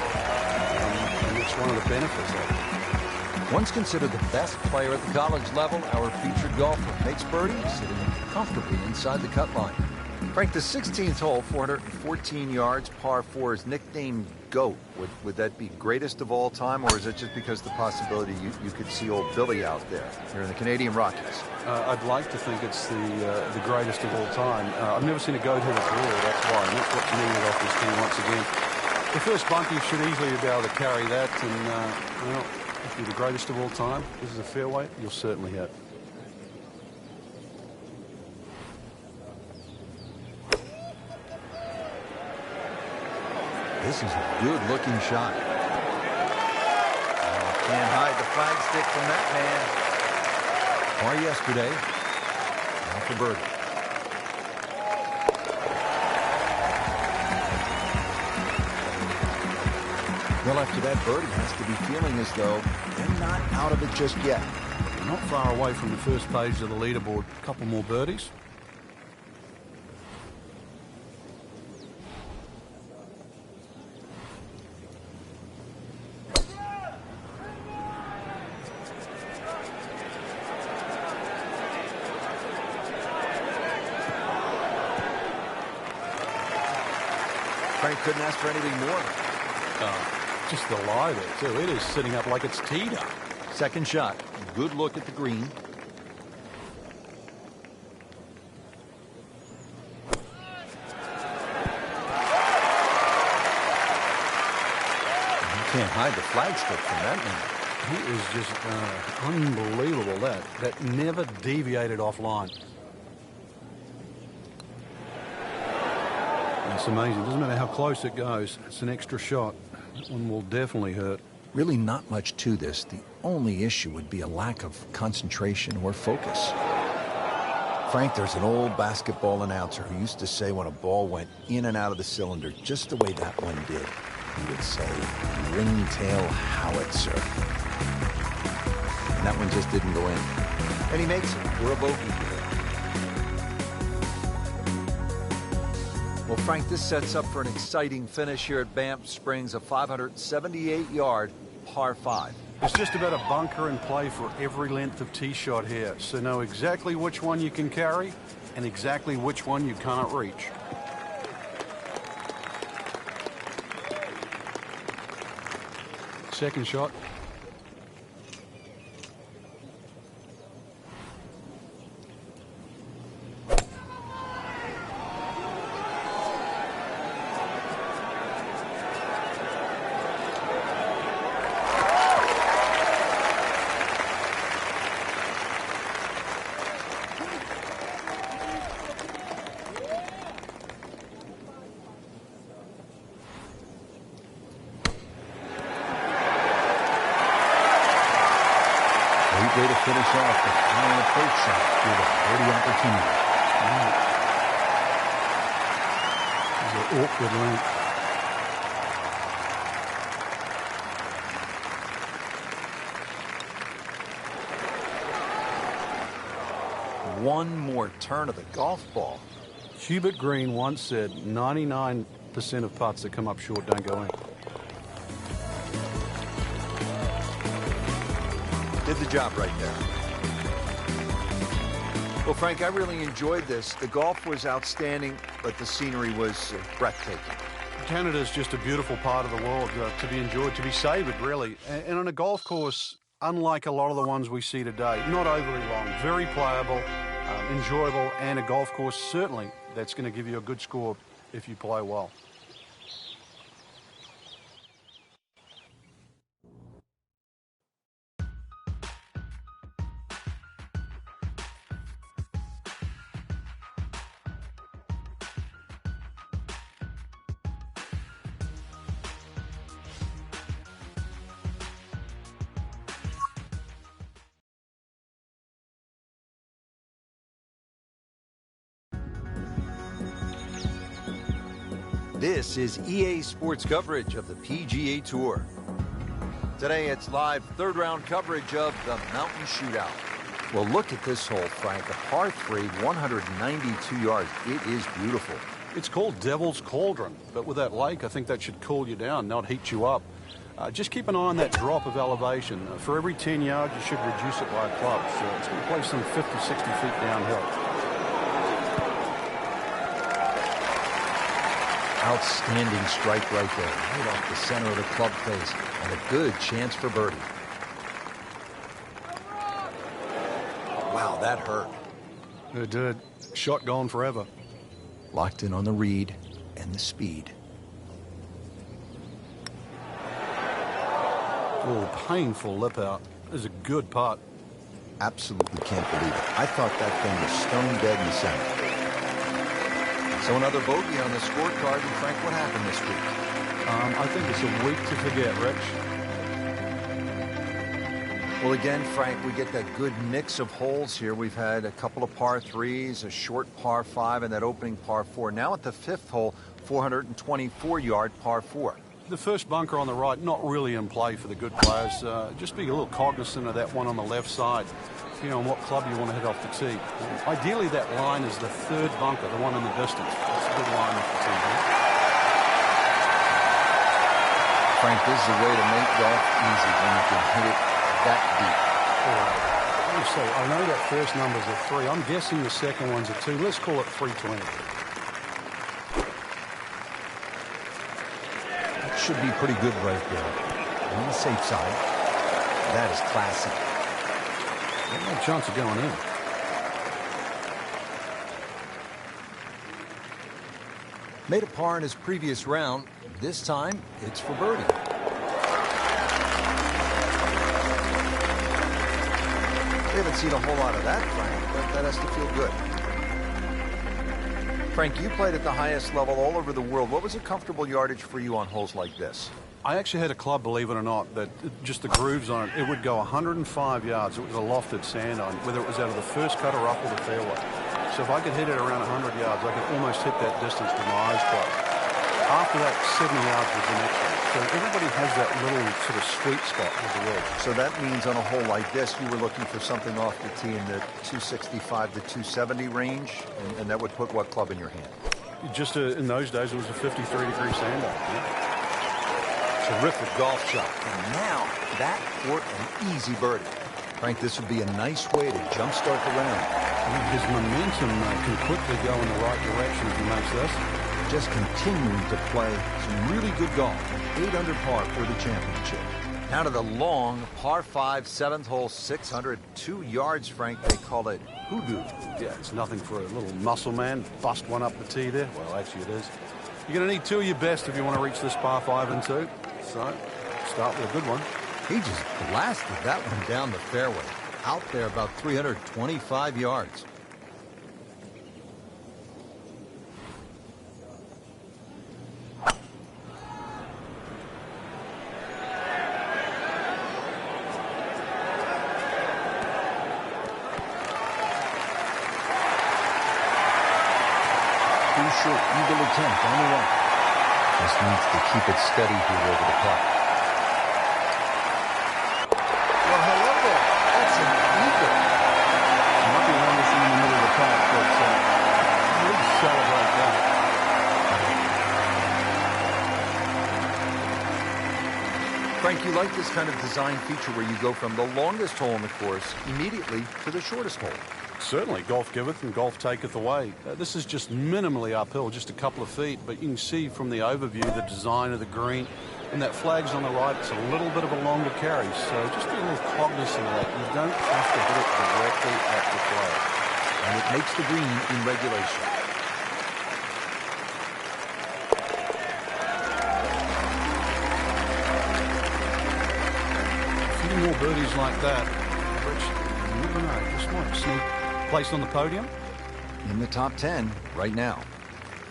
And it's one of the benefits of it. Once considered the best player at the college level, our featured golfer makes birdie, sitting comfortably inside the cut line. Frank, the 16th hole, 414 yards, par 4, is nicknamed GOAT. Would that be greatest of all time, or is it just because the possibility you could see old Billy out there here in the Canadian Rockies? I'd like to think it's the greatest of all time. I've never seen a GOAT hit a career, that's why. And that's what's needed off this team once again. The first bunkie should easily be able to carry that, and, well, if you're the greatest of all time, this is a fairway, you'll certainly hit. This is a good-looking shot. Oh, can't hide the flagstick from that man. Par yesterday. Now for birdie. Well, after that birdie, has to be feeling as though they're not out of it just yet. Not far away from the first page of the leaderboard. A couple more birdies. Frank couldn't ask for anything more. Just the lie there, too. It is sitting up like it's teed up. Second shot. Good look at the green. You can't hide the flagstick from that man. He is just unbelievable, that never deviated offline. It's amazing. Doesn't matter how close it goes. It's an extra shot. That one will definitely hurt. Really not much to this. The only issue would be a lack of concentration or focus. Frank, there's an old basketball announcer who used to say when a ball went in and out of the cylinder just the way that one did, he would say, ringtail howitzer. And that one just didn't go in. And he makes it. We're a bogey here. Well, Frank, this sets up for an exciting finish here at Banff Springs, a 578-yard par 5. It's just about a bunker in play for every length of tee shot here, so know exactly which one you can carry and exactly which one you cannot reach. Second shot. Way to finish off the final approach shot with a birdie opportunity. It's an awkward length. One more turn of the golf ball. Hubert Green once said 99% of putts that come up short don't go in. Did the job right there. Well, Frank, I really enjoyed this. The golf was outstanding, but the scenery was breathtaking. Canada's just a beautiful part of the world to be enjoyed, to be savoured, really. And on a golf course, unlike a lot of the ones we see today, not overly long, very playable, enjoyable, and a golf course, certainly, that's going to give you a good score if you play well. This is EA Sports coverage of the PGA Tour. Today it's live third round coverage of the Mountain Shootout. Well, look at this hole, Frank. A par 3, 192 yards. It is beautiful. It's called Devil's Cauldron, but with that lake, I think that should cool you down, not heat you up. Just keep an eye on that drop of elevation. For every 10 yards, you should reduce it by a club. So it's going to play some 50, 60 feet downhill. Outstanding strike right there, right off the center of the club face, and a good chance for birdie. Wow, that hurt. It did. Shot gone forever. Locked in on the read and the speed. Oh, painful lip out. This is a good putt. Absolutely can't believe it. I thought that thing was stone dead in the center. So another bogey on the scorecard. And Frank, what happened this week? I think it's a week to forget, Rich. Well, again, Frank, we get that good mix of holes here. We've had a couple of par 3s, a short par 5, and that opening par 4. Now at the fifth hole, 424-yard par 4. The first bunker on the right, not really in play for the good players. Just be a little cognizant of that one on the left side. You know, on what club you want to hit off the tee. Ideally, that line is the third bunker, the one in the distance. That's a good line off the tee. Frank, this is a way to make golf easy when you can hit it that deep. So I know that first number's a 3. I'm guessing the second one's a 2. Let's call it 320. That should be pretty good right there. On the safe side. That is classy. No chance of going in. Made a par in his previous round. This time, it's for birdie. We haven't seen a whole lot of that, Frank, but that has to feel good. Frank, you played at the highest level all over the world. What was a comfortable yardage for you on holes like this? I actually had a club, believe it or not, that just the grooves on it, it would go 105 yards. It was a lofted sand on, whether it was out of the first cut or up or the fairway. So if I could hit it around 100 yards, I could almost hit that distance with my eyes closed. After that, 70 yards was the next one. So everybody has that little sort of sweet spot with the wedge. So that means on a hole like this, you were looking for something off the tee in the 265 to 270 range, and that would put what club in your hand? Just in those days, it was a 53-degree sander. Yeah. Terrific golf shot. And now, that for an easy birdie. Frank, this would be a nice way to jumpstart the round. His momentum can quickly go in the right direction if he makes this. Just continuing to play some really good golf. 8 under par for the championship. Now to the long par 5 7th hole, 602 yards, Frank. They call it hoodoo. Yeah, it's nothing for a little muscle man. Bust one up the tee there. Well, actually it is. You're going to need 2 of your best if you want to reach this par 5 and 2. So, start with a good one. He just blasted that one down the fairway. Out there about 325 yards. Short eagle attempt on the right. Just needs to keep it steady here over the putt. Well, hello there. That's an eagle. Might be around this in the middle of the pack, but we'll celebrate that. Frank, you like this kind of design feature where you go from the longest hole in the course immediately to the shortest hole. Certainly, golf giveth and golf taketh away. This is just minimally uphill, just a couple of feet, but you can see from the overview the design of the green, and that flag's on the right. It's a little bit of a longer carry, so just be a little cognizant of that. You don't have to hit it directly at the flag. And it makes the green in regulation. A few more birdies like that, which, you never know, just might sneak place on the podium. In the top 10 right now.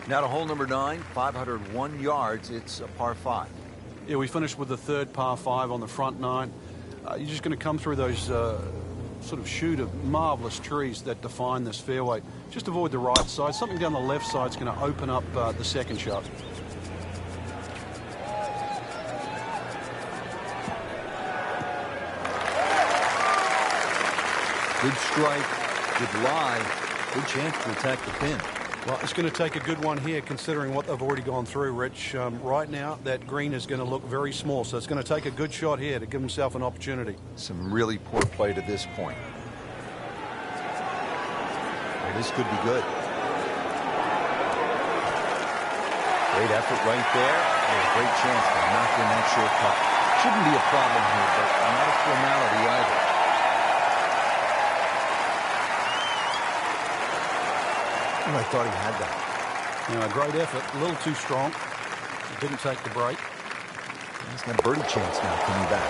Now to hole number 9, 501 yards. It's a par 5. Yeah, we finished with the third par 5 on the front 9. You're just going to come through those sort of chute of marvelous trees that define this fairway. Just avoid the right side. Something down the left side is going to open up the second shot. Good strike, good lie, good chance to attack the pin. Well, it's going to take a good one here considering what they've already gone through, Rich. Right now, that green is going to look very small, so it's going to take a good shot here to give himself an opportunity. Some really poor play to this point. Well, this could be good. Great effort right there, and a great chance to knock in that short putt. Shouldn't be a problem here, but not a formality either. Oh, I thought he had that. Great effort. A little too strong. Didn't take the break. He's got a birdie chance now coming back.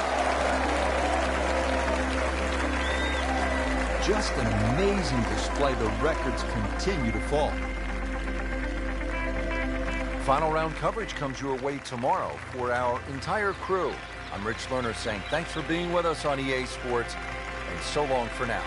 Just an amazing display. The records continue to fall. Final round coverage comes your way tomorrow for our entire crew. I'm Rich Lerner saying thanks for being with us on EA Sports, and so long for now.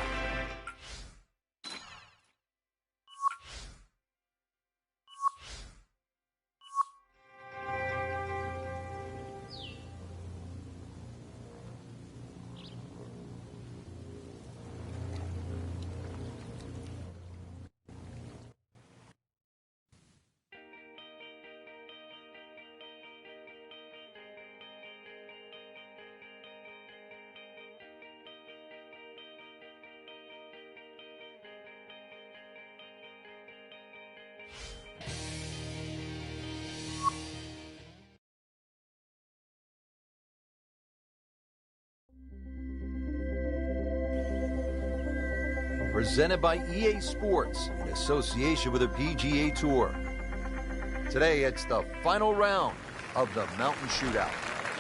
Presented by EA Sports in association with the PGA Tour. Today, it's the final round of the Mountain Shootout.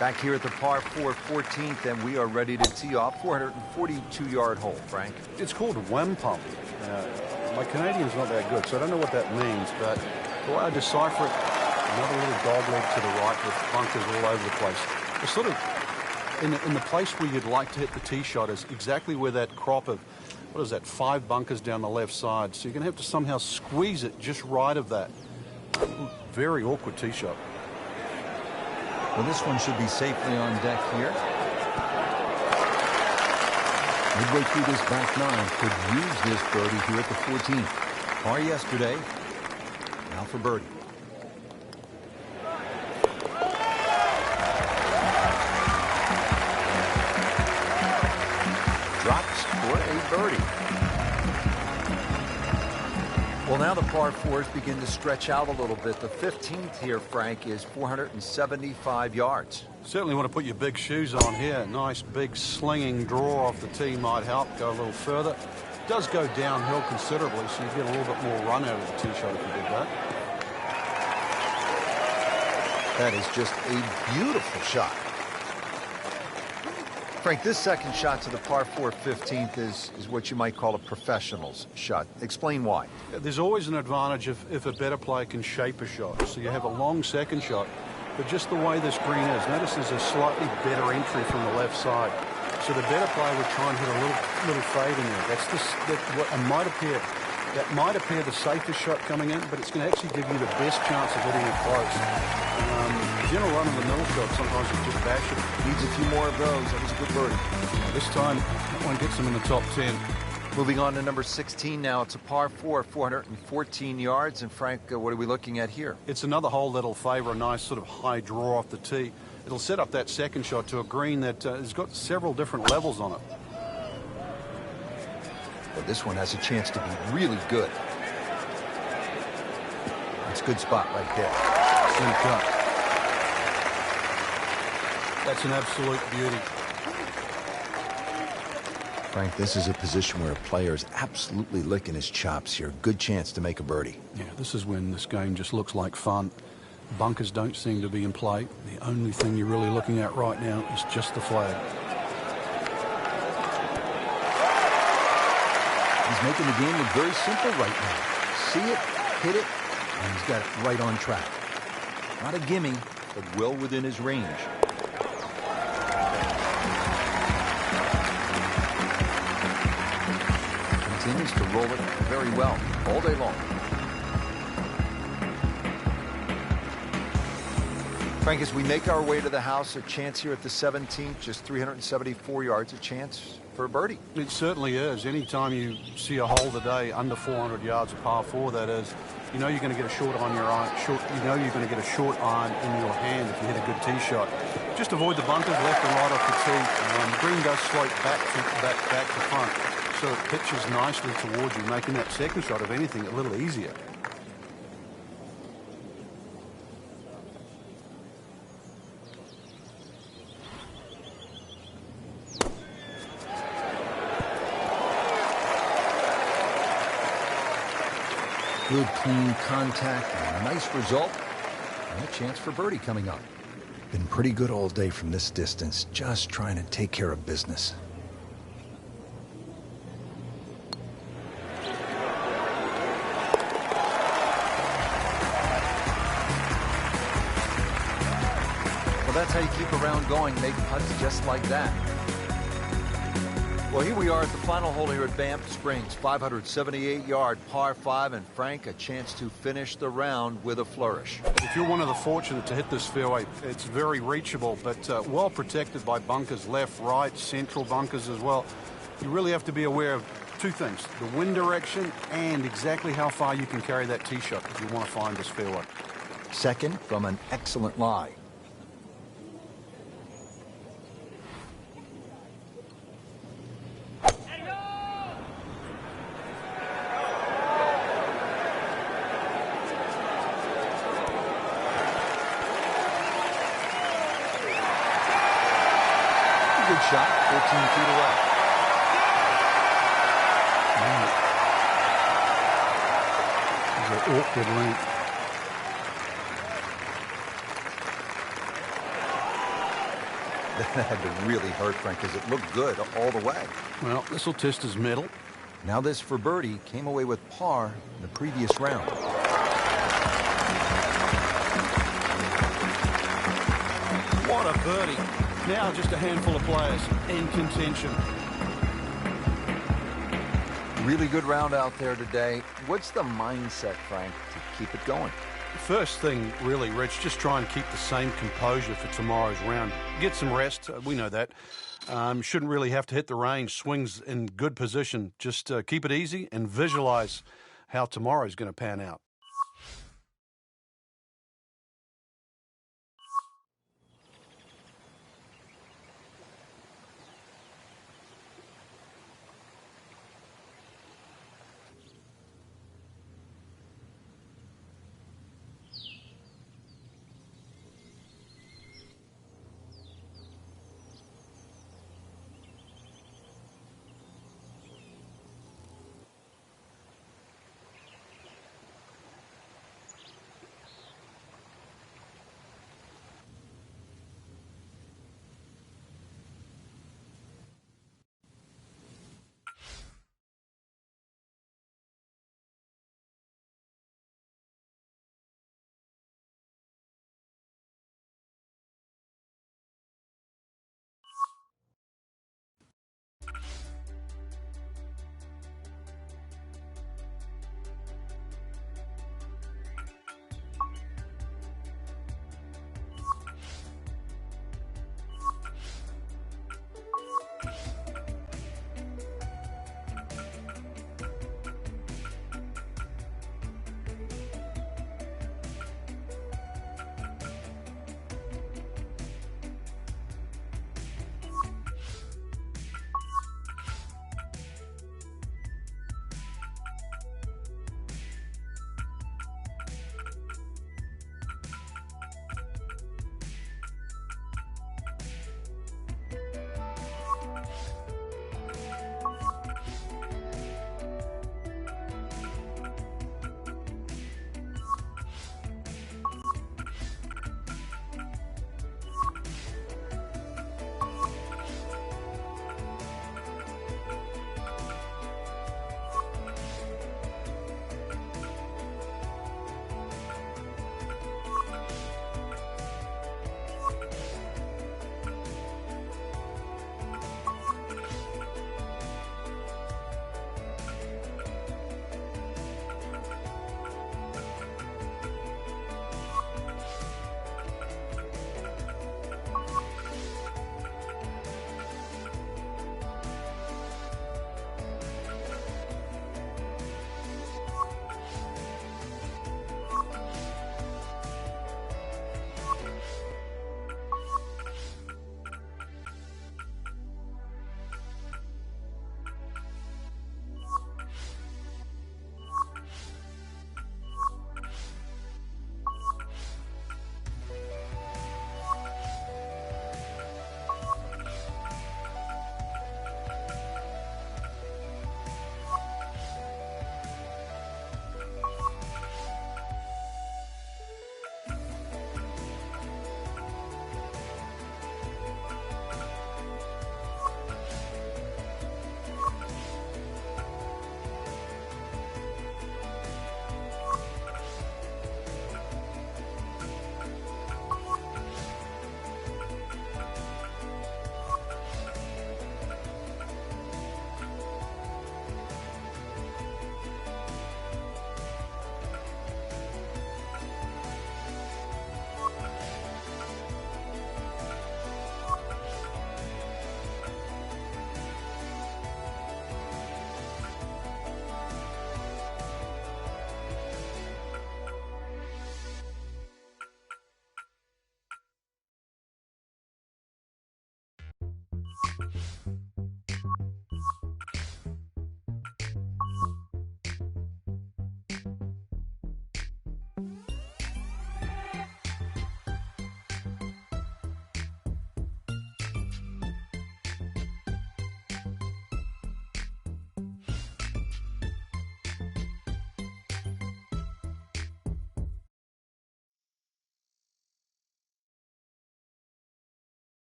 Back here at the par 4 14th, and we are ready to tee off 442-yard hole, Frank. It's called Wampum. My Canadian's not that good, so I don't know what that means, but the way I decipher it, another little dog leg to the right with bunkers all over the place. It's sort of in the place where you'd like to hit the tee shot is exactly where that crop of what is that, 5 bunkers down the left side. So you're going to have to somehow squeeze it just right of that. Very awkward tee shot. Well, this one should be safely on deck here. Midway through this back nine, could use this birdie here at the 14th. Par yesterday, now for birdie. Drops for a birdie. Well, now the par fours begin to stretch out a little bit. The 15th here, Frank, is 475 yards. Certainly want to put your big shoes on here. Nice big slinging draw off the tee might help go a little further. It does go downhill considerably, so you get a little bit more run out of the tee shot if you did that. That is just a beautiful shot. Frank, this second shot to the par 4 15th is what you might call a professional's shot. Explain why. There's always an advantage if a better player can shape a shot. So you have a long second shot, but just the way this green is, notice there's a slightly better entry from the left side. So the better player would try and hit a little fade in there. That's what might appear. That might appear the safest shot coming in, but it's going to actually give you the best chance of hitting it close. General run-of-the-mill shot, sometimes you just bash it. Needs a few more of those. That was a good birdie. This time, that one gets him in the top 10. Moving on to number 16 now. It's a par 4, 414 yards. And Frank, what are we looking at here? It's another hole that'll favor a nice sort of high draw off the tee. It'll set up that second shot to a green that has got several different levels on it. Well, this one has a chance to be really good. It's a good spot right there. Center cut. That's an absolute beauty. Frank, this is a position where a player is absolutely licking his chops here. Good chance to make a birdie. Yeah, this is when this game just looks like fun. Bunkers don't seem to be in play. The only thing you're really looking at right now is just the flag. He's making the game look very simple right now. See it, hit it, and he's got it right on track. Not a gimme, but well within his range. Continues to roll it very well all day long. Frank, as we make our way to the house, a chance here at the 17th, just 374 yards, a chance for a birdie. It certainly is. Anytime you see a hole today under 400 yards, a par 4 that is, you know you're going to get a short on your iron. You know you're going to get a short iron in your hand if you hit a good tee shot. Just avoid the bunkers left and right off the tee. The green does slope back to front, so it pitches nicely towards you, making that second shot, if anything, a little easier. Good, clean contact, and a nice result, and a chance for birdie coming up. Been pretty good all day from this distance, just trying to take care of business. Well, that's how you keep a round going, make putts just like that. Well, here we are at the final hole here at Banff Springs, 578-yard par 5, and Frank, a chance to finish the round with a flourish. If you're one of the fortunate to hit this fairway, it's very reachable, but well protected by bunkers, left, right, central bunkers as well. You really have to be aware of two things, the wind direction and exactly how far you can carry that tee shot if you want to find this fairway. Second, from an excellent lie. Good shot, 14 feet away. It's an awkward length. That had to really hurt, Frank, because it looked good all the way. Well, this will test his mettle. Now this for birdie, came away with par in the previous round. What a birdie. Now just a handful of players in contention. Really good round out there today. What's the mindset, Frank, to keep it going? First thing, really, Rich, just try and keep the same composure for tomorrow's round. Get some rest. We know that. Shouldn't really have to hit the range. Swings in good position. Just keep it easy and visualize how tomorrow's going to pan out.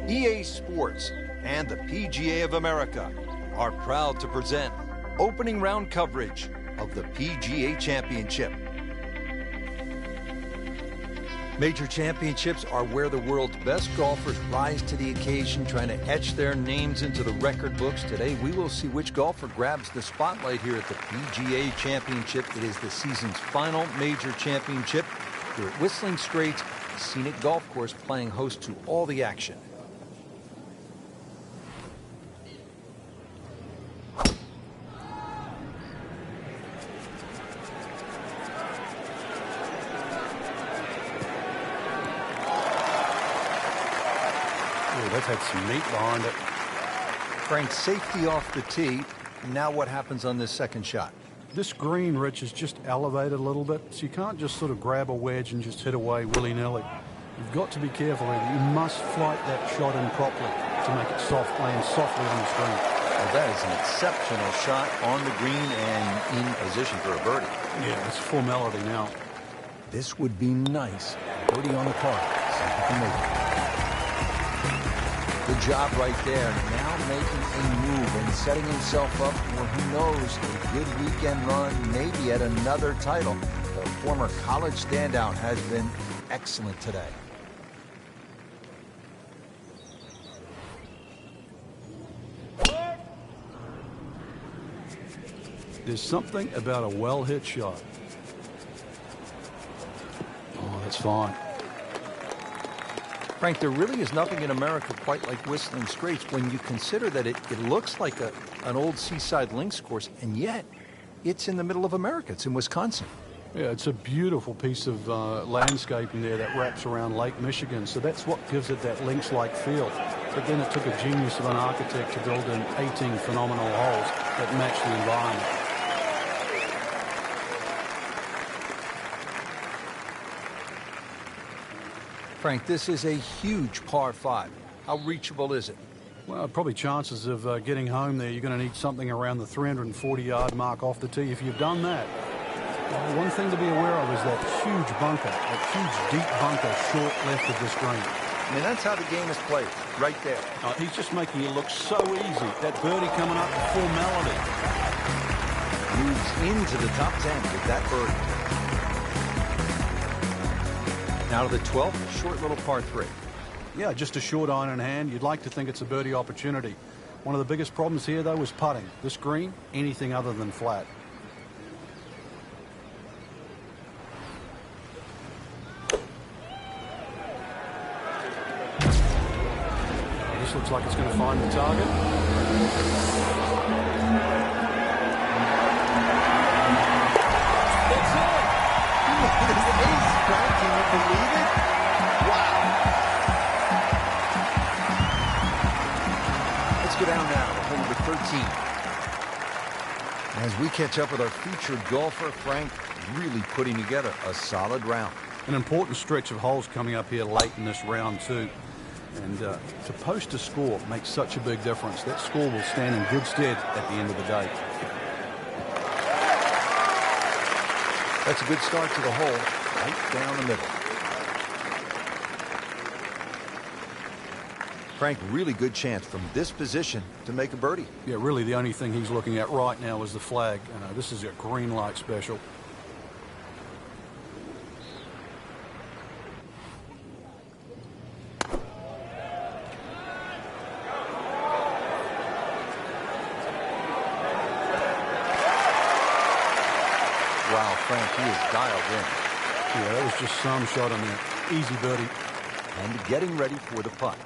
EA Sports and the PGA of America are proud to present opening round coverage of the PGA Championship. Major championships are where the world's best golfers rise to the occasion, trying to etch their names into the record books. Today, we will see which golfer grabs the spotlight here at the PGA Championship. It is the season's final major championship here at Whistling Straits, a scenic golf course playing host to all the action. That's had some meat behind it. Frank, safety off the tee. Now what happens on this second shot? This green, Rich, is just elevated a little bit, so you can't just sort of grab a wedge and just hit away willy-nilly. You've got to be careful here. You must flight that shot in properly to make it soft, land softly on the screen. Well, that is an exceptional shot on the green and in position for a birdie. Yeah, it's formality now. This would be nice. Birdie on the card. See if he can make it. Good job right there. Now making a move and setting himself up for, who knows, a good weekend run, maybe at another title. The former college standout has been excellent today. There's something about a well-hit shot. Oh, that's fine. Frank, there really is nothing in America quite like Whistling Straits when you consider that it looks like an old seaside links course, and yet it's in the middle of America. It's in Wisconsin. Yeah, it's a beautiful piece of landscaping there that wraps around Lake Michigan, so that's what gives it that links-like feel. But then it took a genius of an architect to build in 18 phenomenal holes that match the environment. Frank, this is a huge par 5. How reachable is it? Well, probably chances of getting home there, you're going to need something around the 340-yard mark off the tee. If you've done that, one thing to be aware of is that huge bunker, that huge deep bunker short left of this green. I mean, that's how the game is played, right there. He's just making it look so easy. That birdie coming up, formality. Moves into the top 10 with that birdie. Now to the 12th, short little par 3. Yeah, just a short iron in hand. You'd like to think it's a birdie opportunity. One of the biggest problems here, though, is putting. This green, anything other than flat. This looks like it's going to find the target. Can you believe it? Wow. Let's go down now to hole number 13. As we catch up with our featured golfer, Frank, really putting together a solid round. An important stretch of holes coming up here late in this round, too. And to post a score makes such a big difference. That score will stand in good stead at the end of the day. That's a good start to the hole, right down the middle. Frank, really good chance from this position to make a birdie. Yeah, really the only thing he's looking at right now is the flag. This is a green light special. Wow, Frank, he is dialed in. Yeah, that was just some shot on there. Easy birdie. And getting ready for the putt.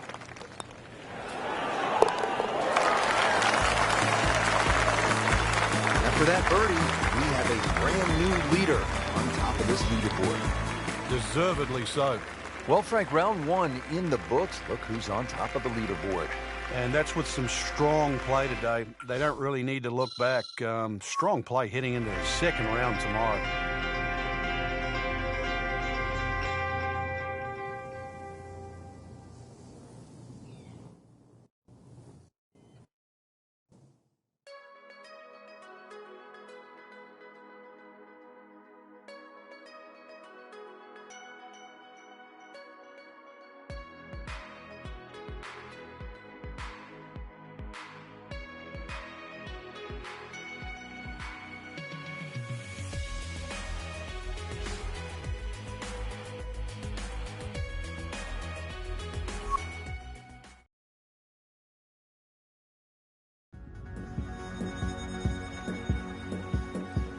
After that birdie, we have a brand new leader on top of this leaderboard. Deservedly so. Well, Frank, round 1 in the books. Look who's on top of the leaderboard. And that's with some strong play today. They don't really need to look back. Strong play heading into the second round tomorrow.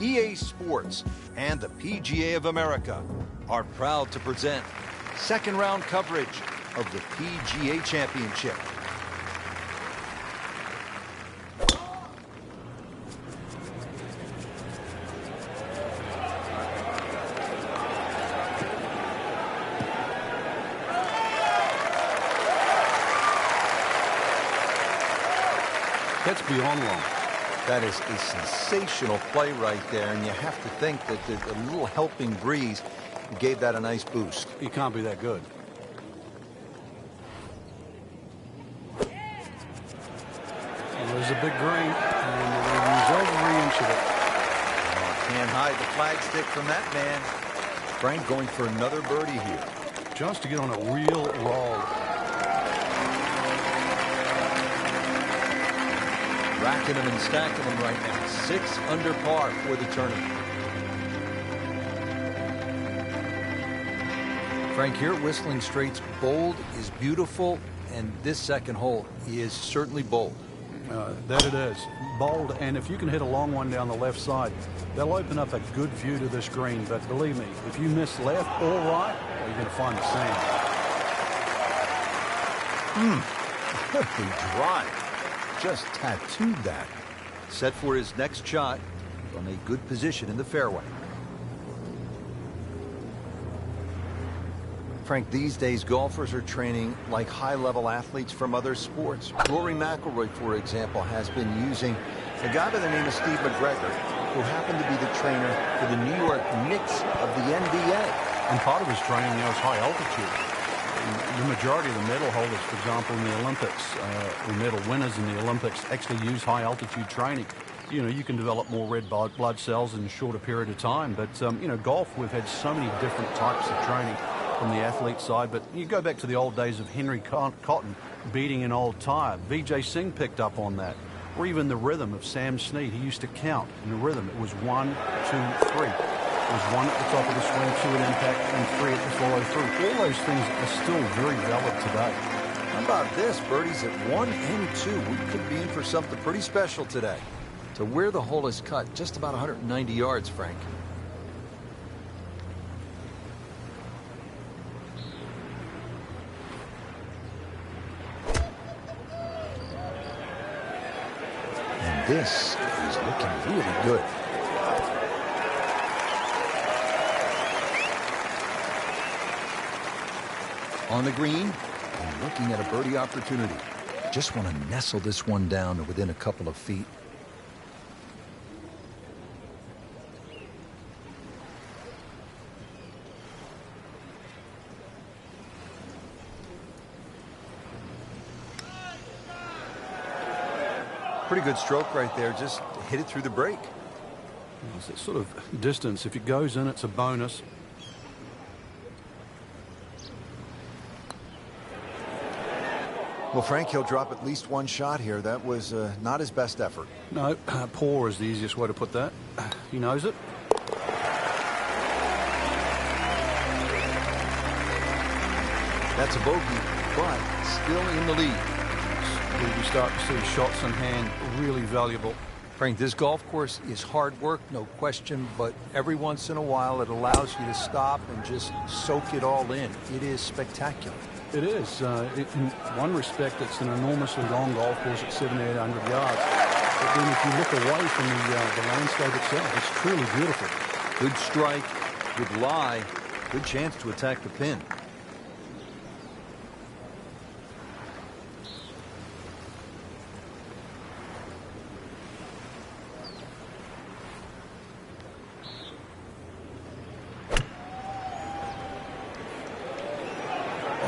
EA Sports, and the PGA of America are proud to present second round coverage of the PGA Championship. That's beyond long. That is a sensational play right there, and you have to think that the little helping breeze gave that a nice boost. You can't be that good. And there's a big green, and they're going to use every inch of it. Can't hide the flagstick from that man. Frank going for another birdie here. Just to get on a real roll. Racking them and stacking them right now. 6 under par for the tournament. Frank, here at Whistling Straits, bold is beautiful, and this second hole is certainly bold. That it is. Bold, and if you can hit a long one down the left side, that'll open up a good view to this green. But believe me, if you miss left or right, you're going to find the sand. The drive. Just tattooed that. Set for his next shot from a good position in the fairway. Frank, these days golfers are training like high-level athletes from other sports. Rory McIlroy, for example, has been using a guy by the name of Steve McGregor, who happened to be the trainer for the New York Knicks of the NBA. And part of his training now is high altitude. The majority of the medal holders, for example, in the Olympics, the medal winners in the Olympics, actually use high-altitude training. You know, you can develop more red blood cells in a shorter period of time. But, you know, golf, we've had so many different types of training from the athlete side. But you go back to the old days of Henry Cotton beating an old tire. Vijay Singh picked up on that. Or even the rhythm of Sam Snead. He used to count in the rhythm. It was 1, 2, 3. It was 1 at the top of the swing, 2 at impact, and 3 at the follow-through. All those things are still very valid today. How about this? Birdies at 1 and 2. We could be in for something pretty special today. To where the hole is cut, just about 190 yards, Frank. And this is looking really good. On the green, and looking at a birdie opportunity. Just want to nestle this one down to within a couple of feet. Pretty good stroke right there. Just hit it through the break. It's that sort of distance. If it goes in, it's a bonus. Well, Frank, he'll drop at least one shot here. That was not his best effort. No, poor is the easiest way to put that. He knows it. That's a bogey, but still in the lead. You start to see shots in hand, really valuable. Frank, this golf course is hard work, no question, but every once in a while it allows you to stop and just soak it all in. It is spectacular. It is. In one respect, it's an enormously long golf course at 7,800 yards. But then if you look away from the landscape itself, it's truly beautiful. Good strike, good lie, good chance to attack the pin.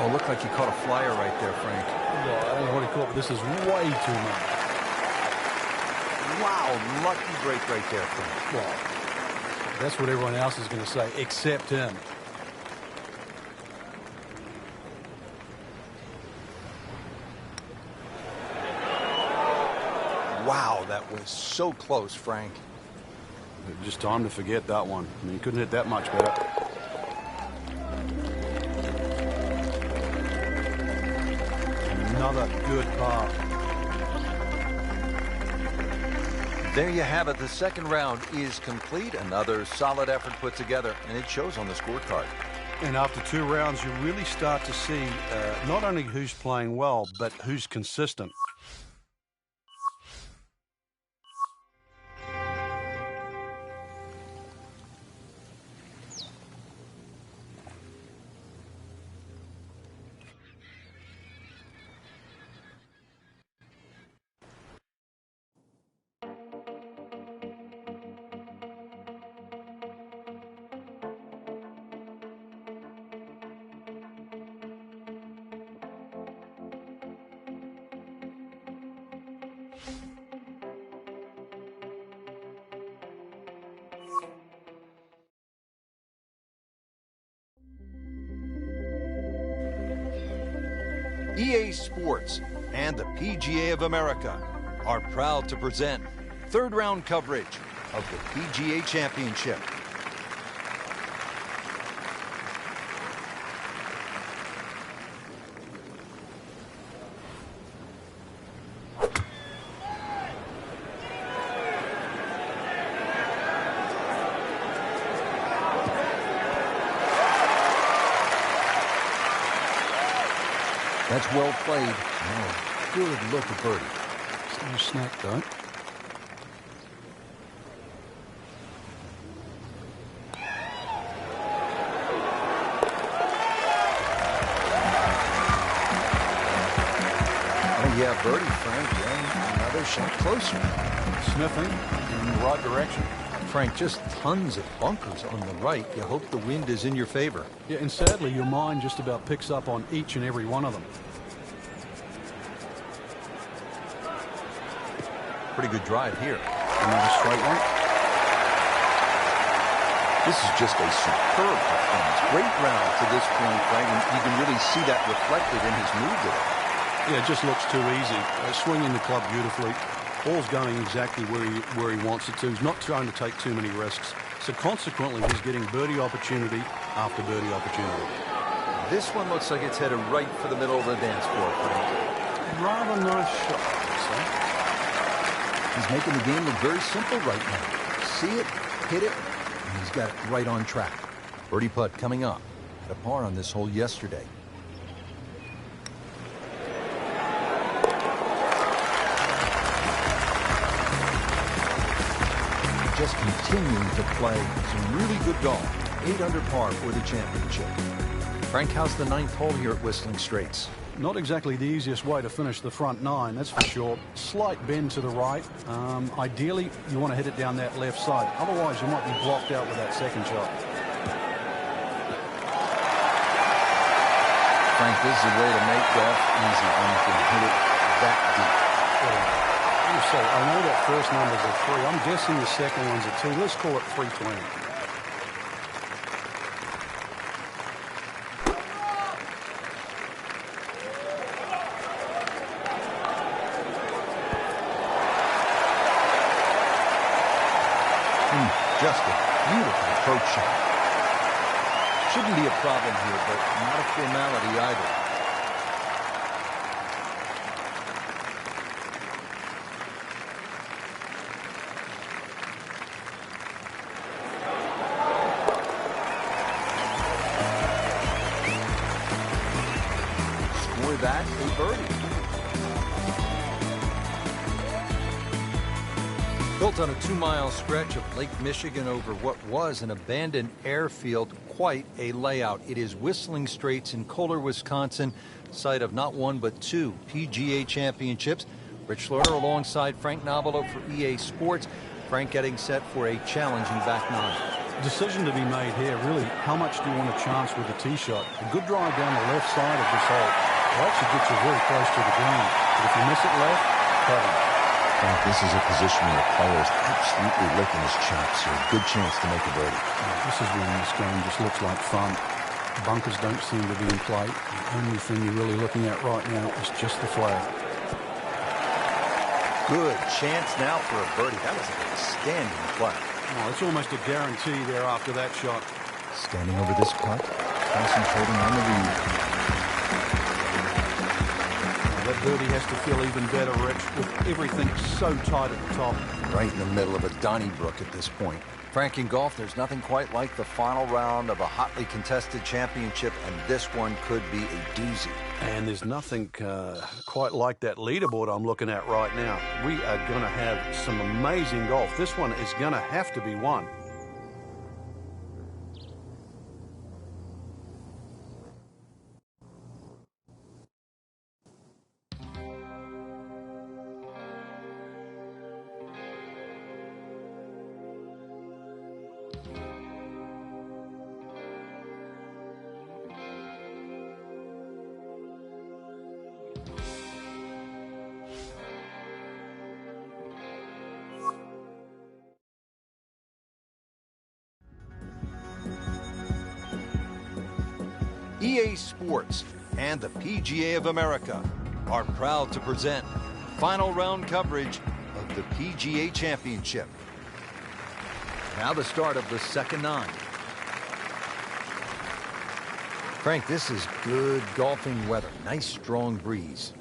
Oh, looked like you caught a flyer right there, Frank. Well, I don't know what he caught, but this is way too much. Wow, lucky break right there, Frank. Well, that's what everyone else is going to say, except him. Wow, that was so close, Frank. Just time to forget that one. I mean, he couldn't hit that much better. Another good par. There you have it. The second round is complete. Another solid effort put together, and it shows on the scorecard. And after 2 rounds, you really start to see not only who's playing well, but who's consistent. EA Sports and the PGA of America are proud to present third round coverage of the PGA Championship. That's well played. Oh, good look at birdie. It's no snack, though. Oh, yeah, birdie, Frank. Yeah, another shot closer. Sniffing in the right direction. Frank, just tons of bunkers on the right. You hope the wind is in your favor. Yeah, and sadly, your mind just about picks up on each and every one of them. Pretty good drive here. Another straight one. This is just a superb performance. Great round to this point, Frank, and you can really see that reflected in his move today. Yeah, it just looks too easy. Swinging the club beautifully. Ball's going exactly where he wants it to. He's not trying to take too many risks. So consequently, he's getting birdie opportunity after birdie opportunity. This one looks like it's headed right for the middle of the dance floor, Frank. Rather nice shot, I'd say. He's making the game look very simple right now. See it, hit it, and he's got it right on track. Birdie putt coming up. Had a par on this hole yesterday. Just continuing to play some really good golf. 8 under par for the championship. Frank, how's the 9th hole here at Whistling Straits? Not exactly the easiest way to finish the front 9, that's for sure. Slight bend to the right. Ideally, you want to hit it down that left side. Otherwise, you might be blocked out with that second shot. Frank, this is a way to make golf easy when you can hit it that deep. So I know that first number's a 3. I'm guessing the second one's a 2. Let's call it 320. Just a beautiful approach shot. Shouldn't be a problem here, but not a formality either. Score that a birdie. Built on a 2-mile stretch of Lake Michigan over what was an abandoned airfield, quite a layout. It is Whistling Straits in Kohler, Wisconsin, site of not one but 2 PGA championships. Rich Schroeder alongside Frank Nobilo for EA Sports. Frank getting set for a challenging back 9. Decision to be made here, really, how much do you want a chance with the tee shot? A good drive down the left side of this hole will actually get you very close to the green. But if you miss it left, cover. Frank, this is a position where the player is absolutely licking his chops, so a good chance to make a birdie. This is when this game just looks like fun. Bunkers don't seem to be in play. The only thing you're really looking at right now is just the flag. Good chance now for a birdie. That was an outstanding play. Oh, it's almost a guarantee there after that shot. Standing over this putt, concentrating on the read. That birdie has to feel even better, Rich, with everything so tight at the top. Right in the middle of a Donnybrook at this point. Frank, in golf, there's nothing quite like the final round of a hotly contested championship, and this one could be a doozy. And there's nothing quite like that leaderboard I'm looking at right now. We are going to have some amazing golf. This one is going to have to be won. EA Sports and the PGA of America are proud to present final round coverage of the PGA Championship. Now the start of the second 9. Frank, this is good golfing weather. Nice strong breeze.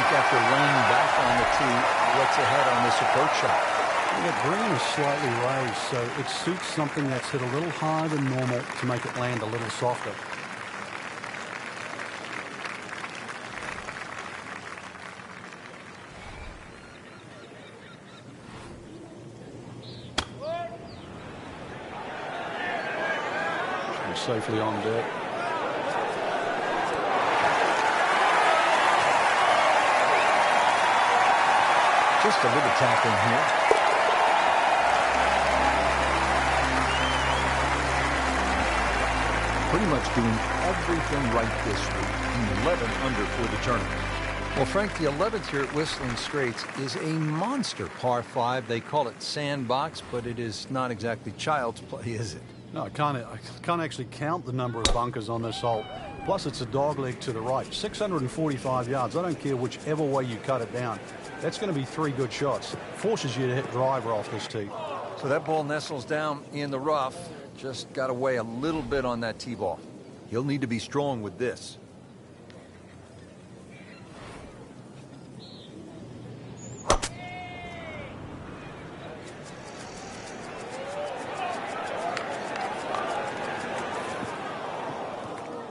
After laying back on the tee, what's ahead on this approach shot? The green is slightly raised, so it suits something that's hit a little higher than normal to make it land a little softer. Should be safely on deck. Just a little tapping here. Pretty much doing everything right this week. 11 under for the tournament. Well, Frank, the 11th here at Whistling Straits is a monster par 5. They call it sandbox, but it is not exactly child's play, is it? No, I can't actually count the number of bunkers on this hole. Plus, it's a dogleg to the right. 645 yards. I don't care whichever way you cut it down. That's going to be 3 good shots. Forces you to hit driver off this tee. So that ball nestles down in the rough. Just got to weigh a little bit on that tee ball. He'll need to be strong with this.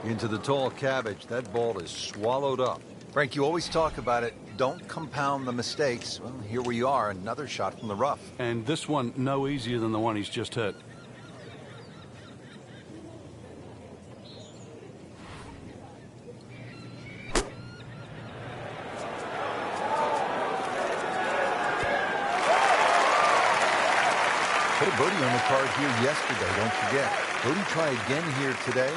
Into the tall cabbage. That ball is swallowed up. Frank, you always talk about it. Don't compound the mistakes. Well, here we are. Another shot from the rough. And this one no easier than the one he's just hit. Put a birdie on the card here yesterday, don't forget. Birdie try again here today.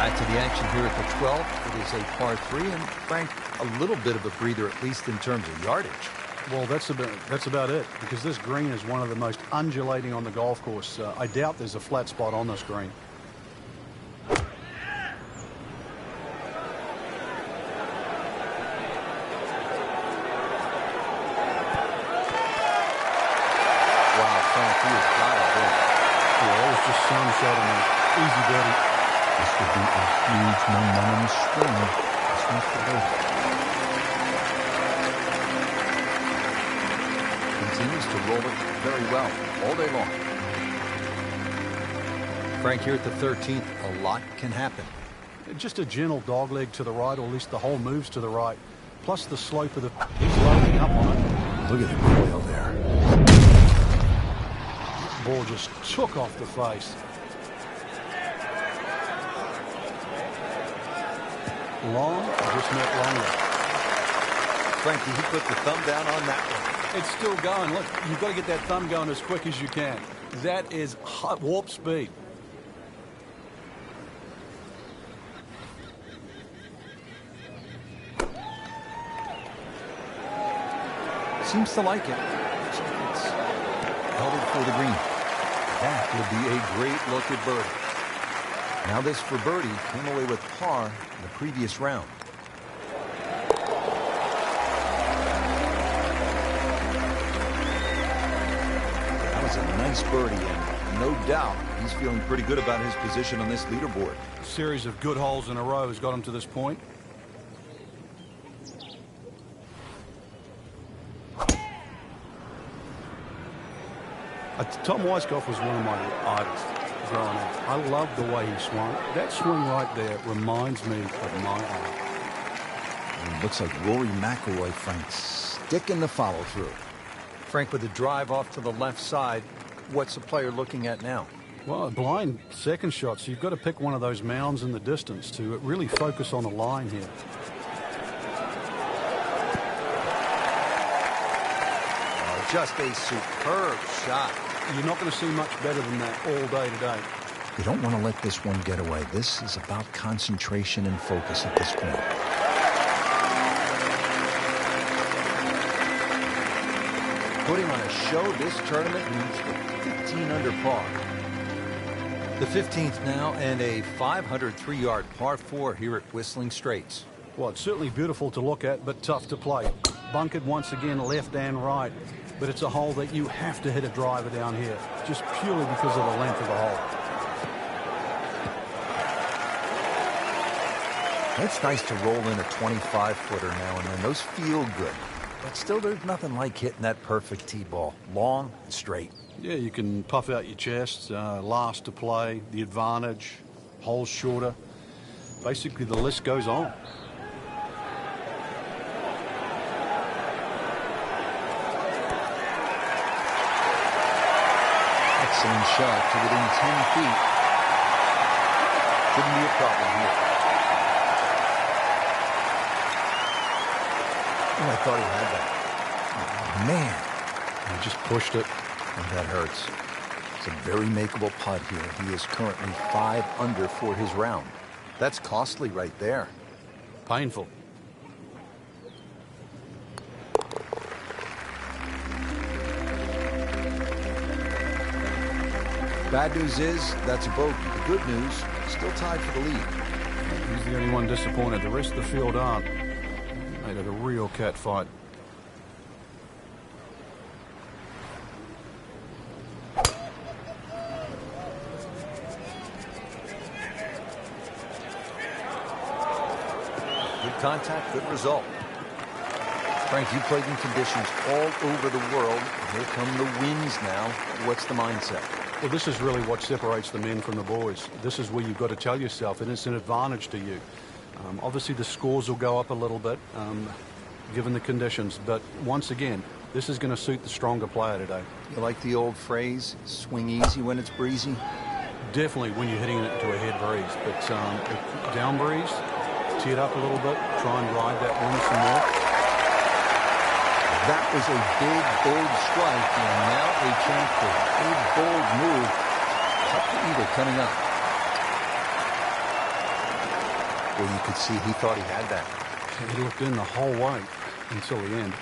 To the action here at the 12th. It is a par 3, and Frank, a little bit of a breather, at least in terms of yardage. Well, that's about it, because this green is one of the most undulating on the golf course. I doubt there's a flat spot on this green. Wow, Frank, he is dialed in. Yeah, that was just some shot on me. Easy birdie. This would be a huge momentum swing. This one's for both. Continues to roll it very well all day long. Frank, here at the 13th, a lot can happen. Just a gentle dogleg to the right, or at least the hole moves to the right. Plus the slope of the... He's loading up on it. Look at the coil there. Ball just took off the face. Long, just not longer. Frankie, he put the thumb down on that one. It's still going. Look, you've got to get that thumb going as quick as you can. That is warp speed. Seems to like it. Looks like it's headed for the green. That would be a great look at birdie. Now this for birdie came away with par in the previous round. That was a nice birdie, and no doubt he's feeling pretty good about his position on this leaderboard. A series of good holes in a row has got him to this point. Tom Weiskopf was one of my idols growing up. I loved the way he swung. That swing right there reminds me of my eye. It looks like Rory McIlroy, Frank, sticking the follow through. Frank with the drive off to the left side. What's the player looking at now? Well, a blind second shot, so you've got to pick one of those mounds in the distance to really focus on the line here. Oh, just a superb shot. You're not going to see much better than that all day today. You don't want to let this one get away. This is about concentration and focus at this point. Putting on a show, this tournament means the 15 under par. The 15th now, and a 503-yard par 4 here at Whistling Straits. Well, it's certainly beautiful to look at, but tough to play. Bunkered once again, left and right. But it's a hole that you have to hit a driver down here, just purely because of the length of the hole. It's nice to roll in a 25-footer now and then. Those feel good. But still, there's nothing like hitting that perfect tee ball. Long and straight. Yeah, you can puff out your chest, last to play, the advantage, holes shorter. Basically, the list goes on. Excellent shot to within 10 feet. Shouldn't be a problem here. Oh, I thought he had that. Oh, man. He just pushed it. And that hurts. It's a very makeable putt here. He is currently 5 under for his round. That's costly right there. Painful. Bad news is, that's a bogey. The good news, still tied for the lead. He's the only one disappointed. The rest of the field aren't. Made it a real cat fight. Good contact, good result. Frank, you played in conditions all over the world. Here come the winds now. What's the mindset? Well, this is really what separates the men from the boys. This is where you've got to tell yourself, and it's an advantage to you. Obviously, the scores will go up a little bit, given the conditions. But once again, this is going to suit the stronger player today. You like the old phrase, swing easy when it's breezy? Definitely when you're hitting it into a head breeze. But down breeze, tee it up a little bit, try and ride that wind some more. That was a big, bold strike, and now a chance for a big, bold move. Tough to either coming up. Well, you could see he thought he had that. He looked in the whole way until the end.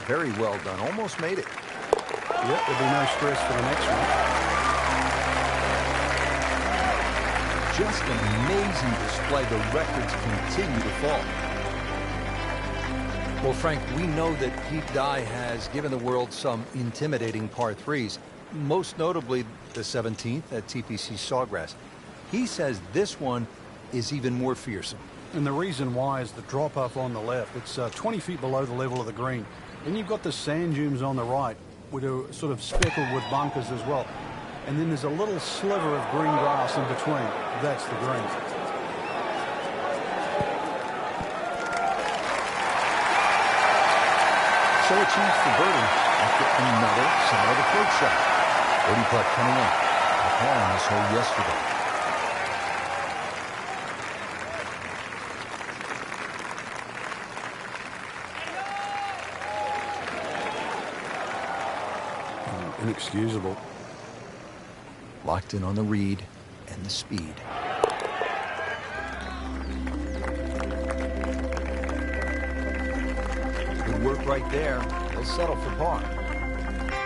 Very well done. Almost made it. Yep, there'll be no stress for the next one. Just an amazing display. The records continue to fall. Well, Frank, we know that Pete Dye has given the world some intimidating par 3s, most notably the 17th at TPC Sawgrass. He says this one is even more fearsome. And the reason why is the drop-off on the left. It's 20 feet below the level of the green. Then you've got the sand dunes on the right, which are sort of speckled with bunkers as well. And then there's a little sliver of green grass in between. That's the green. So a chance for birdie after another solid approach shot. Birdie putt coming up. A par on this hole yesterday. Inexcusable. Locked in on the read and the speed. Good work right there. He'll settle for par.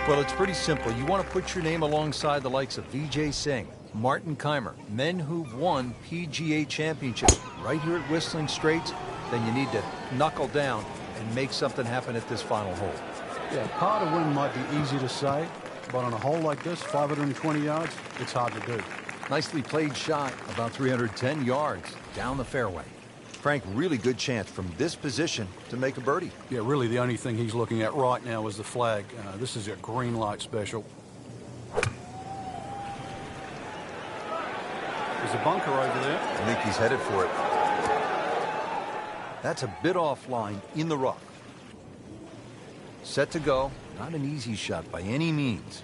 Well, it's pretty simple. You want to put your name alongside the likes of Vijay Singh, Martin Keimer, men who've won PGA championships right here at Whistling Straits. Then you need to knuckle down and make something happen at this final hole. Yeah, par to win might be easy to say, but on a hole like this, 520 yards, it's hard to do. Nicely played shot, about 310 yards down the fairway. Frank, really good chance from this position to make a birdie. Yeah, really the only thing he's looking at right now is the flag. This is a green light special. There's a bunker over there. I think he's headed for it. That's a bit offline in the rough. Set to go. Not an easy shot by any means.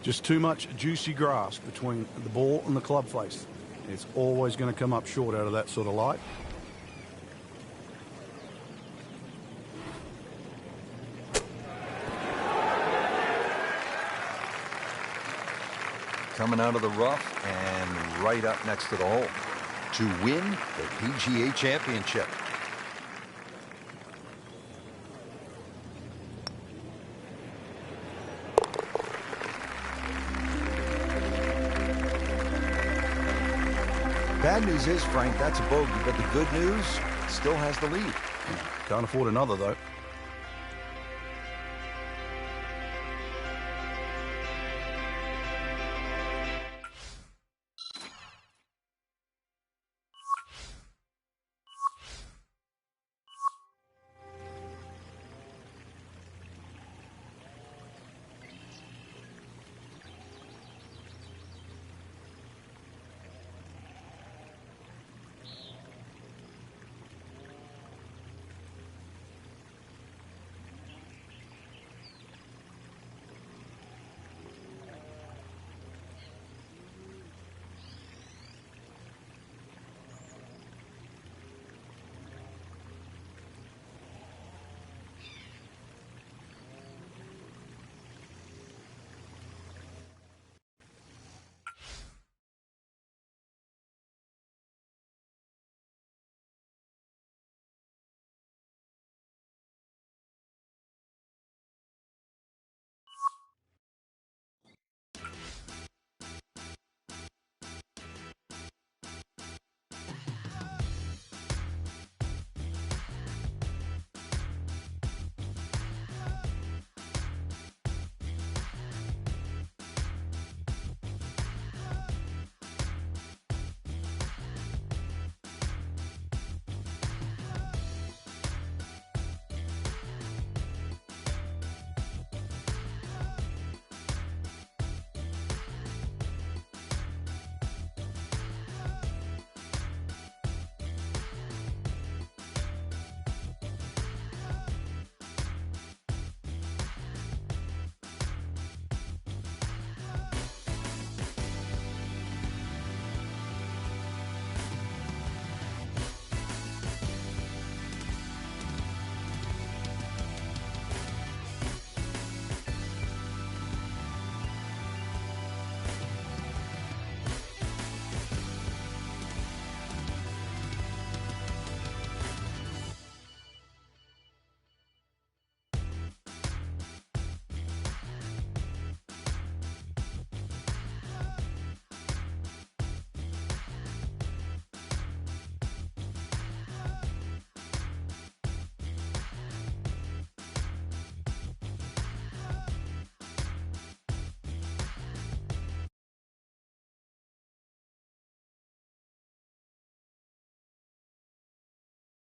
Just too much juicy grass between the ball and the club face. It's always going to come up short out of that sort of light. Coming out of the rough and right up next to the hole to win the PGA Championship. Bad news is, Frank, that's a bogey, but the good news, still has the lead. Can't afford another, though.